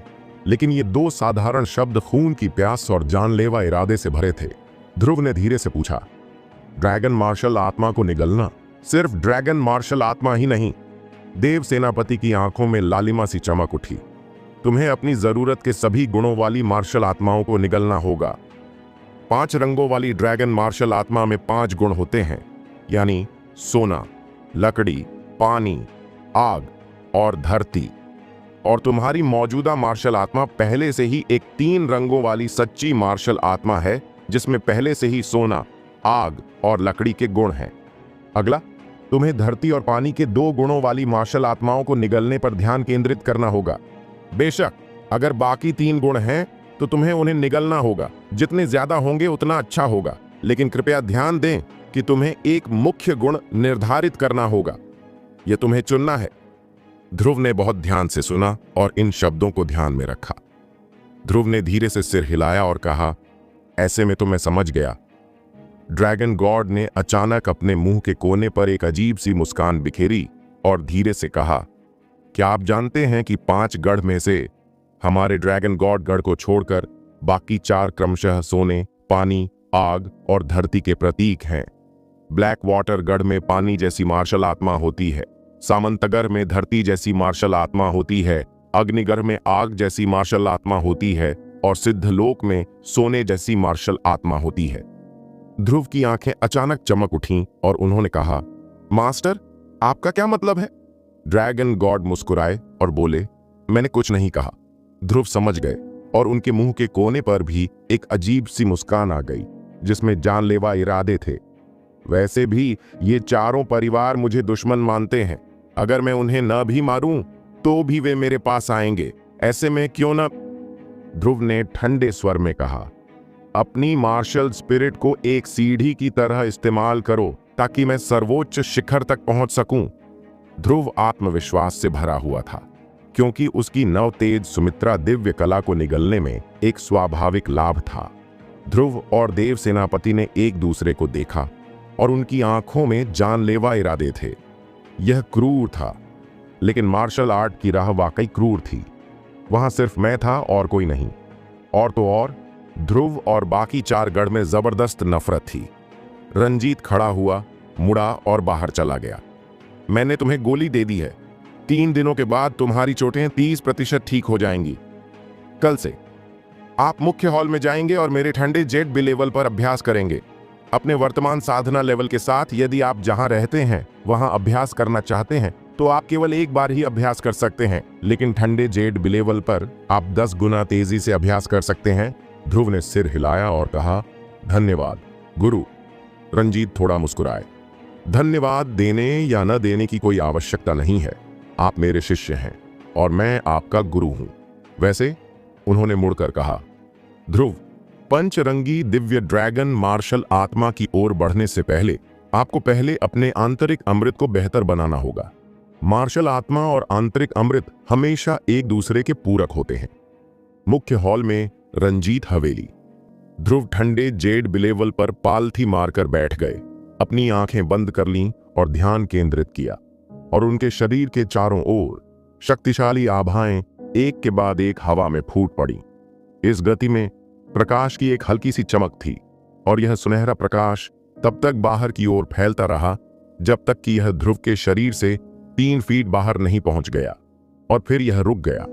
लेकिन ये 2 साधारण शब्द खून की प्यास और जानलेवा इरादे से भरे थे। ध्रुव ने धीरे से पूछा, ड्रैगन मार्शल आत्मा को निगलना? सिर्फ ड्रैगन मार्शल आत्मा ही नहीं। देव सेनापति की आंखों में लालिमा सी चमक उठी। तुम्हें अपनी जरूरत के सभी गुणों वाली मार्शल आत्माओं को निगलना होगा। 5 रंगों वाली ड्रैगन मार्शल आत्मा में 5 गुण होते हैं, यानी सोना, लकड़ी, पानी, आग और धरती। और तुम्हारी मौजूदा मार्शल आत्मा पहले से ही एक 3 रंगों वाली सच्ची मार्शल आत्मा है, जिसमें पहले से ही सोना, आग और लकड़ी के गुण हैं। अगला, तुम्हें धरती और पानी के 2 गुणों वाली मार्शल आत्माओं को निगलने पर ध्यान केंद्रित करना होगा। बेशक अगर बाकी 3 गुण हैं तो तुम्हें उन्हें निगलना होगा। जितने ज्यादा होंगे उतना अच्छा होगा, लेकिन कृपया ध्यान दें कि तुम्हें एक मुख्य गुण निर्धारित करना होगा। यह तुम्हें चुनना है। ध्रुव ने बहुत ध्यान से सुना और इन शब्दों को ध्यान में रखा। ध्रुव ने धीरे से सिर हिलाया और कहा, ऐसे में तो मैं समझ गया। ड्रैगन गॉड ने अचानक अपने मुंह के कोने पर एक अजीब सी मुस्कान बिखेरी और धीरे से कहा, क्या आप जानते हैं कि 5 गढ़ में से हमारे ड्रैगन गॉड गढ़ को छोड़कर बाकी 4 क्रमशः सोने, पानी, आग और धरती के प्रतीक हैं। ब्लैक वाटर गढ़ में पानी जैसी मार्शल आत्मा होती है, सामंतगढ़ में धरती जैसी मार्शल आत्मा होती है, अग्निगढ़ में आग जैसी मार्शल आत्मा होती है और सिद्धलोक में सोने जैसी मार्शल आत्मा होती है। ध्रुव की आंखें अचानक चमक उठीं और उन्होंने कहा, मास्टर, आपका क्या मतलब है? ड्रैगन गॉड मुस्कुराए और बोले, मैंने कुछ नहीं कहा। ध्रुव समझ गए और उनके मुंह के कोने पर भी एक अजीब सी मुस्कान आ गई जिसमें जानलेवा इरादे थे। वैसे भी ये चारों परिवार मुझे दुश्मन मानते हैं। अगर मैं उन्हें न भी मारूं तो भी वे मेरे पास आएंगे। ऐसे में क्यों न? ध्रुव ने ठंडे स्वर में कहा, अपनी मार्शल स्पिरिट को एक सीढ़ी की तरह इस्तेमाल करो ताकि मैं सर्वोच्च शिखर तक पहुंच सकूं। ध्रुव आत्मविश्वास से भरा हुआ था क्योंकि उसकी नवतेज सुमित्रा दिव्य कला को निगलने में एक स्वाभाविक लाभ था। ध्रुव और देव सेनापति ने एक दूसरे को देखा और उनकी आंखों में जानलेवा इरादे थे। यह क्रूर था, लेकिन मार्शल आर्ट की राह वाकई क्रूर थी। वहां सिर्फ मैं था और कोई नहीं। और तो और ध्रुव और बाकी 4 गढ़ में जबरदस्त नफरत थी। रंजीत खड़ा हुआ, मुड़ा और बाहर चला गया। मैंने तुम्हें गोली दे दी है। 3 दिनों के बाद तुम्हारी चोटें 30% ठीक हो जाएंगी। कल से आप मुख्य हॉल में जाएंगे और मेरे ठंडे जेट बी लेवल पर अभ्यास करेंगे। अपने वर्तमान साधना लेवल के साथ यदि आप जहां रहते हैं वहां अभ्यास करना चाहते हैं तो आप केवल एक बार ही अभ्यास कर सकते हैं, लेकिन ठंडे जेट बी लेवल पर आप 10 गुना तेजी से अभ्यास कर सकते हैं। ध्रुव ने सिर हिलाया और कहा, धन्यवाद गुरु। रंजीत थोड़ा मुस्कुराए। धन्यवाद देने या न देने की कोई आवश्यकता नहीं है। आप मेरे शिष्य हैं और मैं आपका गुरु हूं। वैसे, उन्होंने मुड़कर कहा, ध्रुव, पंचरंगी दिव्य ड्रैगन मार्शल आत्मा की ओर बढ़ने से पहले आपको पहले अपने आंतरिक अमृत को बेहतर बनाना होगा। मार्शल आत्मा और आंतरिक अमृत हमेशा एक दूसरे के पूरक होते हैं। मुख्य हॉल में रंजीत हवेली। ध्रुव ठंडे जेड बिलेवल पर पालथी मारकर बैठ गए, अपनी आंखें बंद कर लीं और ध्यान केंद्रित किया, और उनके शरीर के चारों ओर शक्तिशाली आभाएं एक के बाद एक हवा में फूट पड़ी। इस गति में प्रकाश की एक हल्की सी चमक थी और यह सुनहरा प्रकाश तब तक बाहर की ओर फैलता रहा जब तक कि यह ध्रुव के शरीर से 3 फीट बाहर नहीं पहुंच गया, और फिर यह रुक गया।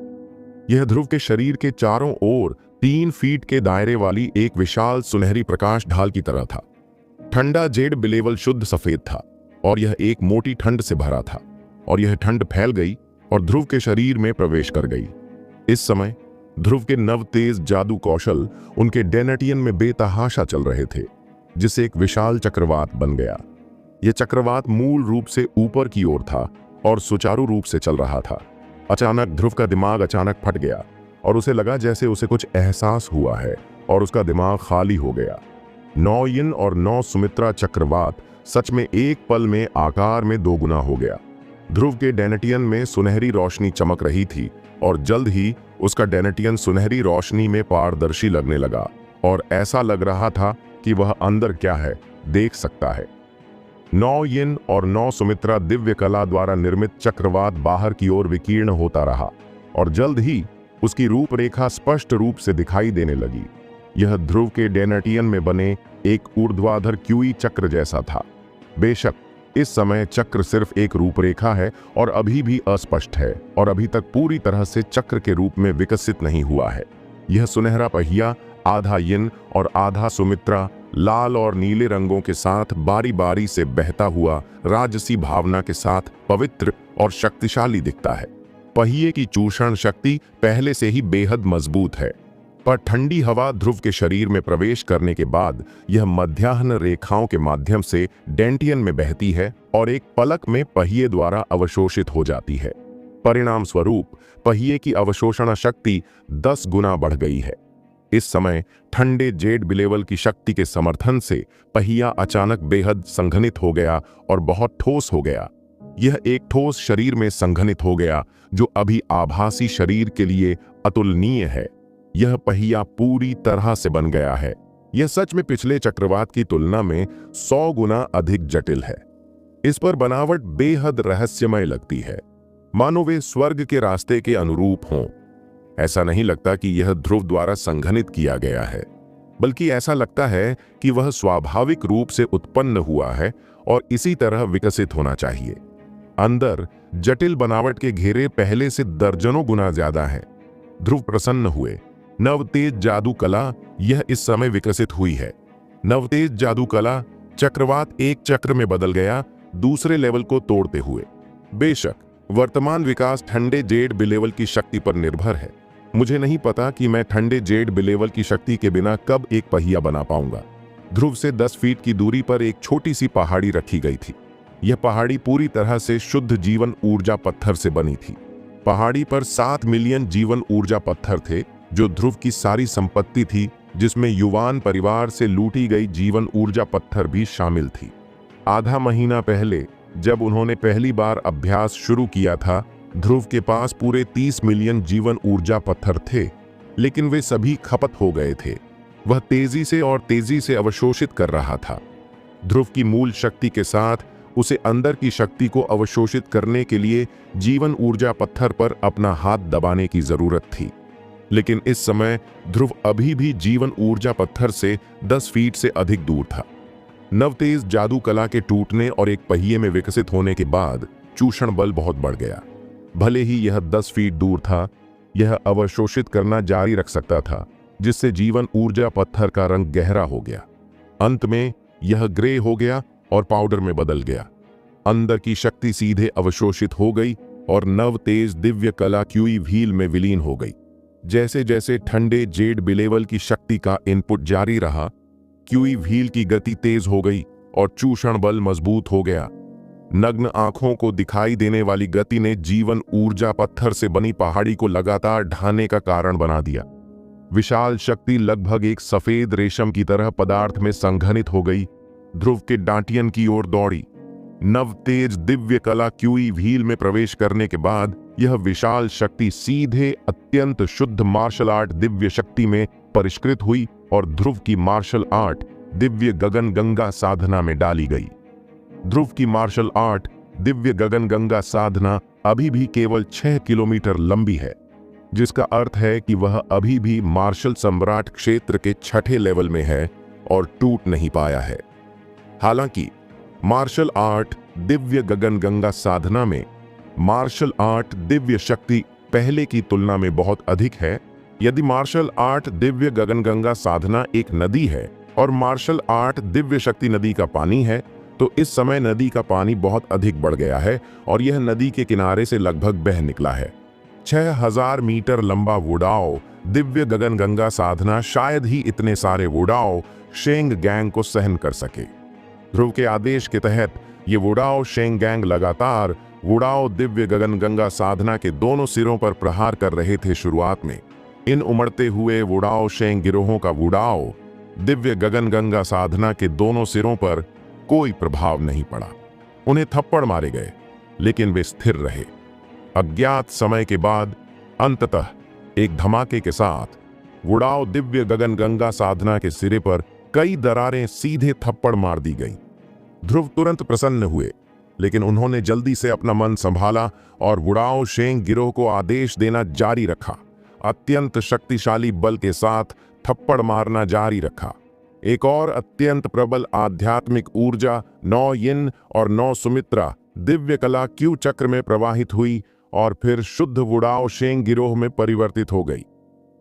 यह ध्रुव के शरीर के चारों ओर 3 फीट के दायरे वाली एक विशाल सुनहरी प्रकाश ढाल की तरह था। ठंडा जेड बिलेवल शुद्ध सफेद था और यह एक मोटी ठंड से भरा था, और यह ठंड फैल गई और ध्रुव के शरीर में प्रवेश कर गई। इस समय ध्रुव के नव तेज जादू कौशल उनके डेनेटियन में बेतहाशा चल रहे थे, जिससे एक विशाल चक्रवात बन गया। यह चक्रवात मूल रूप से ऊपर की ओर था और सुचारू रूप से चल रहा था। अचानक ध्रुव का दिमाग अचानक फट गया और उसे लगा जैसे उसे कुछ एहसास हुआ है और उसका दिमाग खाली हो गया। 9 यिन और 9 सुमित्रा चक्रवात सच में एक पल में आकार में 2 गुना हो गया। ध्रुव के डेनेटियन में सुनहरी रोशनी चमक रही थी और जल्द ही उसका डेनेटियन सुनहरी रोशनी में पारदर्शी लगने लगा और ऐसा लग रहा था कि वह अंदर क्या है देख सकता है। 9 यिन और 9 सुमित्रा दिव्य कला द्वारा निर्मित चक्रवात बाहर की ओर विकीर्ण होता रहा और जल्द ही उसकी रूपरेखा स्पष्ट रूप से दिखाई देने लगी। यह ध्रुव के डेनेटियन में बने एक ऊर्ध्वाधर क्यूई चक्र जैसा था। बेशक इस समय चक्र सिर्फ एक रूपरेखा है और अभी भी अस्पष्ट है और अभी तक पूरी तरह से चक्र के रूप में विकसित नहीं हुआ है। यह सुनहरा पहिया आधा यिन और आधा सुमित्रा लाल और नीले रंगों के साथ बारी बारी से बहता हुआ राजसी भावना के साथ पवित्र और शक्तिशाली दिखता है। पहिए की चूषण शक्ति पहले से ही बेहद मजबूत है। पर ठंडी हवा ध्रुव के शरीर में प्रवेश करने के बाद यह मध्याह्न रेखाओं के माध्यम से डेंटियन में बहती है और एक पलक में पहिए द्वारा अवशोषित हो जाती है। परिणाम स्वरूप पहिए की अवशोषण शक्ति 10 गुना बढ़ गई है। इस समय ठंडे जेड बिलेवल की शक्ति के समर्थन से पहिया अचानक बेहद संघनित हो गया और बहुत ठोस हो गया। यह एक ठोस शरीर में संघनित हो गया जो अभी आभासी शरीर के लिए अतुलनीय है। यह पहिया पूरी तरह से बन गया है। यह सच में पिछले चक्रवात की तुलना में 100 गुना अधिक जटिल है। इस पर बनावट बेहद रहस्यमय लगती है, मानो वे स्वर्ग के रास्ते के अनुरूप हों। ऐसा नहीं लगता कि यह ध्रुव द्वारा संघनित किया गया है, बल्कि ऐसा लगता है कि वह स्वाभाविक रूप से उत्पन्न हुआ है और इसी तरह विकसित होना चाहिए। अंदर जटिल बनावट के घेरे पहले से दर्जनों गुना ज्यादा हैं। ध्रुव प्रसन्न हुए। नवतेज जादू कला यह इस समय विकसित हुई है। नवतेज जादू कला चक्रवात एक चक्र में बदल गया, दूसरे लेवल को तोड़ते हुए। बेशक वर्तमान विकास ठंडे जेड बिलेवल की शक्ति पर निर्भर है। मुझे नहीं पता कि मैं ठंडे जेड बिलेवल की शक्ति के बिना कब एक पहिया बना पाऊंगा। ध्रुव से 10 फीट की दूरी पर एक छोटी सी पहाड़ी रखी गई थी। यह पहाड़ी पूरी तरह से शुद्ध जीवन ऊर्जा पत्थर से बनी थी। पहाड़ी पर 7 मिलियन जीवन ऊर्जा पत्थर थे, जो ध्रुव की सारी संपत्ति थी, जिसमें युवान परिवार से लूटी गई जीवन ऊर्जा पत्थर भी शामिल थी। आधा महीना पहले जब उन्होंने पहली बार अभ्यास शुरू किया था, ध्रुव के पास पूरे 30 मिलियन जीवन ऊर्जा पत्थर थे, लेकिन वे सभी खपत हो गए थे। वह तेजी से और तेजी से अवशोषित कर रहा था। ध्रुव की मूल शक्ति के साथ उसे अंदर की शक्ति को अवशोषित करने के लिए जीवन ऊर्जा पत्थर पर अपना हाथ दबाने की जरूरत थी। लेकिन इस समय ध्रुव अभी भी जीवन ऊर्जा पत्थर से 10 फीट से अधिक दूर था। नवतेज जादू कला के टूटने और एक पहिए में विकसित होने के बाद चूषण बल बहुत बढ़ गया। भले ही यह 10 फीट दूर था, यह अवशोषित करना जारी रख सकता था, जिससे जीवन ऊर्जा पत्थर का रंग गहरा हो गया। अंत में यह ग्रे हो गया और पाउडर में बदल गया। अंदर की शक्ति सीधे अवशोषित हो गई और नवतेज दिव्य कला क्यूई व्हील में विलीन हो गई। जैसे जैसे ठंडे जेड बिलेवल की शक्ति का इनपुट जारी रहा, क्यूई व्हील की गति तेज हो गई और चूषण बल मजबूत हो गया। नग्न आंखों को दिखाई देने वाली गति ने जीवन ऊर्जा पत्थर से बनी पहाड़ी को लगातार ढाने का कारण बना दिया। विशाल शक्ति लगभग एक सफेद रेशम की तरह पदार्थ में संघनित हो गई। ध्रुव के डांटियन की ओर दौड़ी। नवतेज दिव्य कला क्यूई व्हील में प्रवेश करने के बाद यह विशाल शक्ति सीधे अत्यंत शुद्ध मार्शल आर्ट दिव्य शक्ति में परिष्कृत हुई और ध्रुव की मार्शल आर्ट दिव्य गगन गंगा साधना में डाली गई। ध्रुव की मार्शल आर्ट दिव्य गगन गंगा साधना अभी भी केवल 6 किलोमीटर लंबी है, जिसका अर्थ है कि वह अभी भी मार्शल सम्राट क्षेत्र के 6ठे लेवल में है और टूट नहीं पाया है। हालांकि मार्शल आर्ट दिव्य गगन गंगा साधना में मार्शल आर्ट दिव्य शक्ति पहले की तुलना में बहुत अधिक है। यदि मार्शल आर्ट दिव्य गगन गंगा साधना एक नदी है और मार्शल आर्ट दिव्य शक्ति नदी का पानी है, तो इस समय नदी का पानी बहुत अधिक बढ़ गया है और यह नदी के किनारे से लगभग बह निकला है। 6000 मीटर लंबा वुडाओ दिव्य गगन गंगा साधना शायद ही इतने सारे वुडाओ शेंग गैंग को सहन कर सके। ध्रुव के आदेश के तहत ये वुडाओ शेंग गैंग लगातार वुडाओ दिव्य गगन गंगा साधना के दोनों सिरों पर प्रहार कर रहे थे। शुरुआत में इन उमड़ते हुए वुडाओ शेंग गिरोहों का वुडाओ दिव्य गगन गंगा साधना के दोनों सिरों पर कोई प्रभाव नहीं पड़ा। उन्हें थप्पड़ मारे गए, लेकिन वे स्थिर रहे। अज्ञात समय के बाद अंततः एक धमाके के साथ वुडाओ दिव्य गगन गंगा साधना के सिरे पर कई दरारें सीधे थप्पड़ मार दी गईं। ध्रुव तुरंत प्रसन्न हुए, लेकिन उन्होंने जल्दी से अपना मन संभाला और वुडाओ शेंग गिरोह को आदेश देना जारी रखा। अत्यंत शक्तिशाली बल के साथ थप्पड़ मारना जारी रखा। एक और अत्यंत प्रबल आध्यात्मिक ऊर्जा 9 यिन और 9 सुमित्रा दिव्य कला क्यू चक्र में प्रवाहित हुई और फिर शुद्ध वुडाओ शेंग गिरोह में परिवर्तित हो गई।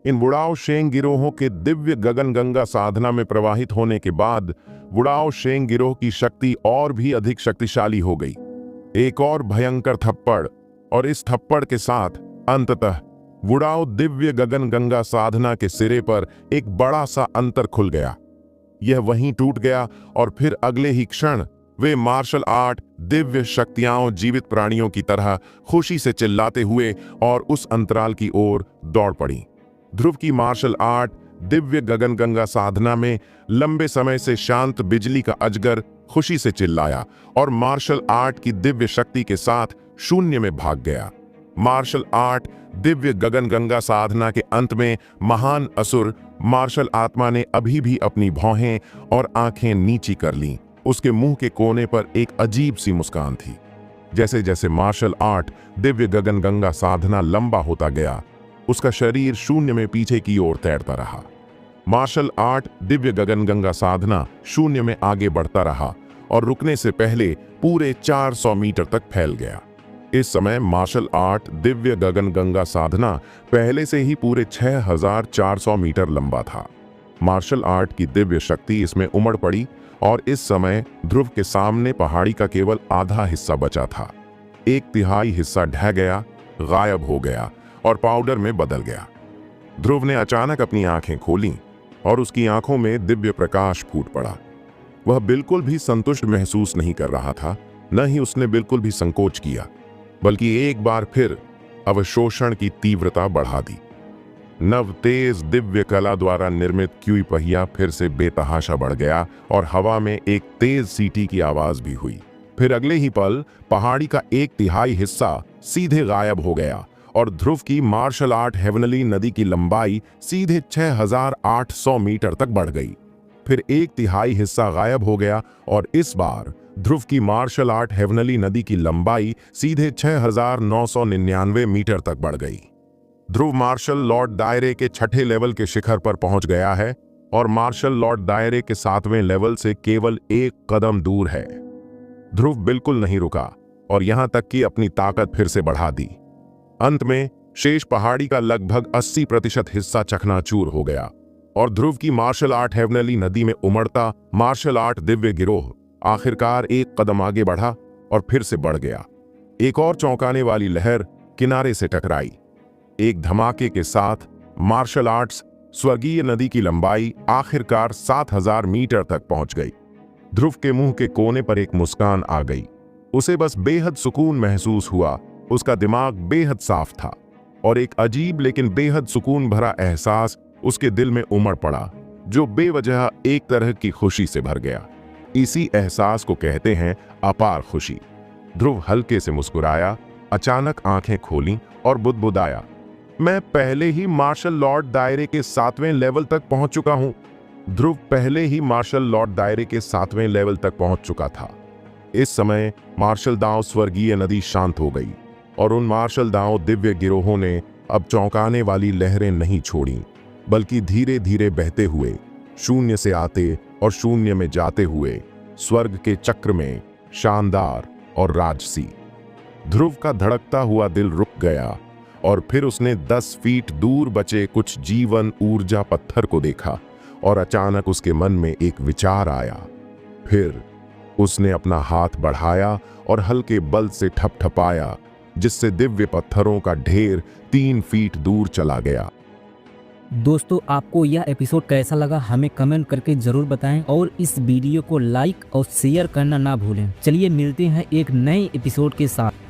इन वुडाओ शेंग गिरोहों के दिव्य गगन गंगा साधना में प्रवाहित होने के बाद वुडाओ शेंग गिरोह की शक्ति और भी अधिक शक्तिशाली हो गई। एक और भयंकर थप्पड़, और इस थप्पड़ के साथ अंततः वुडाओ दिव्य गगन गंगा साधना के सिरे पर एक बड़ा सा अंतर खुल गया। यह वहीं टूट गया और फिर अगले ही क्षण वे मार्शल आर्ट दिव्य शक्तियां जीवित प्राणियों की तरह खुशी से चिल्लाते हुए और उस अंतराल की ओर दौड़ पड़ी। ध्रुव की मार्शल आर्ट दिव्य गगन गंगा साधना में लंबे समय से शांत बिजली का अजगर खुशी से चिल्लाया और मार्शल आर्ट की दिव्य शक्ति के साथ शून्य में भाग गया। मार्शल आर्ट दिव्य गगन गंगा साधना के अंत में महान असुर मार्शल आत्मा ने अभी भी अपनी भौहें और आंखें नीची कर लीं। उसके मुंह के कोने पर एक अजीब सी मुस्कान थी। जैसे जैसे मार्शल आर्ट दिव्य गगन गंगा साधना लंबा होता गया, उसका शरीर शून्य में पीछे की ओर तैरता रहा। मार्शल आर्ट दिव्य गगन गंगा साधना शून्य में आगे बढ़ता रहा और रुकने से पहले पूरे 400 मीटर तक फैल गया। इस समय मार्शल आर्ट दिव्य गगन गंगा साधना पहले से ही पूरे 6400 मीटर लंबा था। मार्शल आर्ट की दिव्य शक्ति इसमें उमड़ पड़ी और इस समय ध्रुव के सामने पहाड़ी का केवल आधा हिस्सा बचा था। 1/3 हिस्सा ढह गया, गायब हो गया और पाउडर में बदल गया। ध्रुव ने अचानक अपनी आंखें खोलीं और उसकी आंखों में दिव्य प्रकाश फूट पड़ा। वह बिल्कुल भी संतुष्ट महसूस नहीं कर रहा था, न ही उसने बिल्कुल भी संकोच किया, बल्कि एक बार फिर अवशोषण की तीव्रता बढ़ा दी। नव तेज दिव्य कला द्वारा निर्मित क्यूई पहिया फिर से बेतहाशा बढ़ गया और हवा में एक तेज सीटी की आवाज भी हुई। फिर अगले ही पल पहाड़ी का 1/3 हिस्सा सीधे गायब हो गया और ध्रुव की मार्शल आर्ट हेवनली नदी की लंबाई सीधे 6800 मीटर तक बढ़ गई। फिर 1/3 हिस्सा गायब हो गया और इस बार ध्रुव की मार्शल आर्ट हेवनली नदी की लंबाई सीधे 6999 मीटर तक बढ़ गई। ध्रुव मार्शल लॉर्ड दायरे के 6ठे लेवल के शिखर पर पहुंच गया है और मार्शल लॉर्ड दायरे के 7वें लेवल से केवल 1 कदम दूर है। ध्रुव बिल्कुल नहीं रुका और यहां तक कि अपनी ताकत फिर से बढ़ा दी। अंत में शेष पहाड़ी का लगभग 80% हिस्सा चकनाचूर हो गया और ध्रुव की मार्शल आर्ट हेवनली नदी में उमड़ता मार्शल आर्ट दिव्य गिरोह आखिरकार 1 कदम आगे बढ़ा और फिर से बढ़ गया। एक और चौंकाने वाली लहर किनारे से टकराई। एक धमाके के साथ मार्शल आर्ट्स स्वर्गीय नदी की लंबाई आखिरकार 7000 मीटर तक पहुंच गई। ध्रुव के मुंह के कोने पर एक मुस्कान आ गई। उसे बस बेहद सुकून महसूस हुआ। उसका दिमाग बेहद साफ था और एक अजीब लेकिन बेहद सुकून भरा एहसास उसके दिल में उमड़ पड़ा, जो बेवजह एक तरह की खुशी से भर गया। इसी एहसास को कहते हैं अपार खुशी। ध्रुव हल्के से मुस्कुराया, अचानक आंखें खोलीं और बुदबुदाया, मैं पहले ही मार्शल लॉर्ड दायरे के 7वें लेवल तक पहुंच चुका हूं। ध्रुव पहले ही मार्शल लॉर्ड दायरे के 7वें लेवल तक पहुंच चुका था। इस समय मार्शल दांव स्वर्गीय नदी शांत हो गई और उन मार्शल दांव दिव्य गिरोहों ने अब चौंकाने वाली लहरें नहीं छोड़ी, बल्कि धीरे धीरे बहते हुए, शून्य से आते और शून्य में जाते हुए स्वर्ग के चक्र में शानदार और राजसी। ध्रुव का धड़कता हुआ दिल रुक गया और फिर उसने 10 फीट दूर बचे कुछ जीवन ऊर्जा पत्थर को देखा और अचानक उसके मन में एक विचार आया। फिर उसने अपना हाथ बढ़ाया और हल्के बल से ठपठपाया, जिससे दिव्य पत्थरों का ढेर 3 फीट दूर चला गया। दोस्तों, आपको यह एपिसोड कैसा लगा हमें कमेंट करके जरूर बताएं और इस वीडियो को लाइक और शेयर करना ना भूलें। चलिए मिलते हैं एक नए एपिसोड के साथ।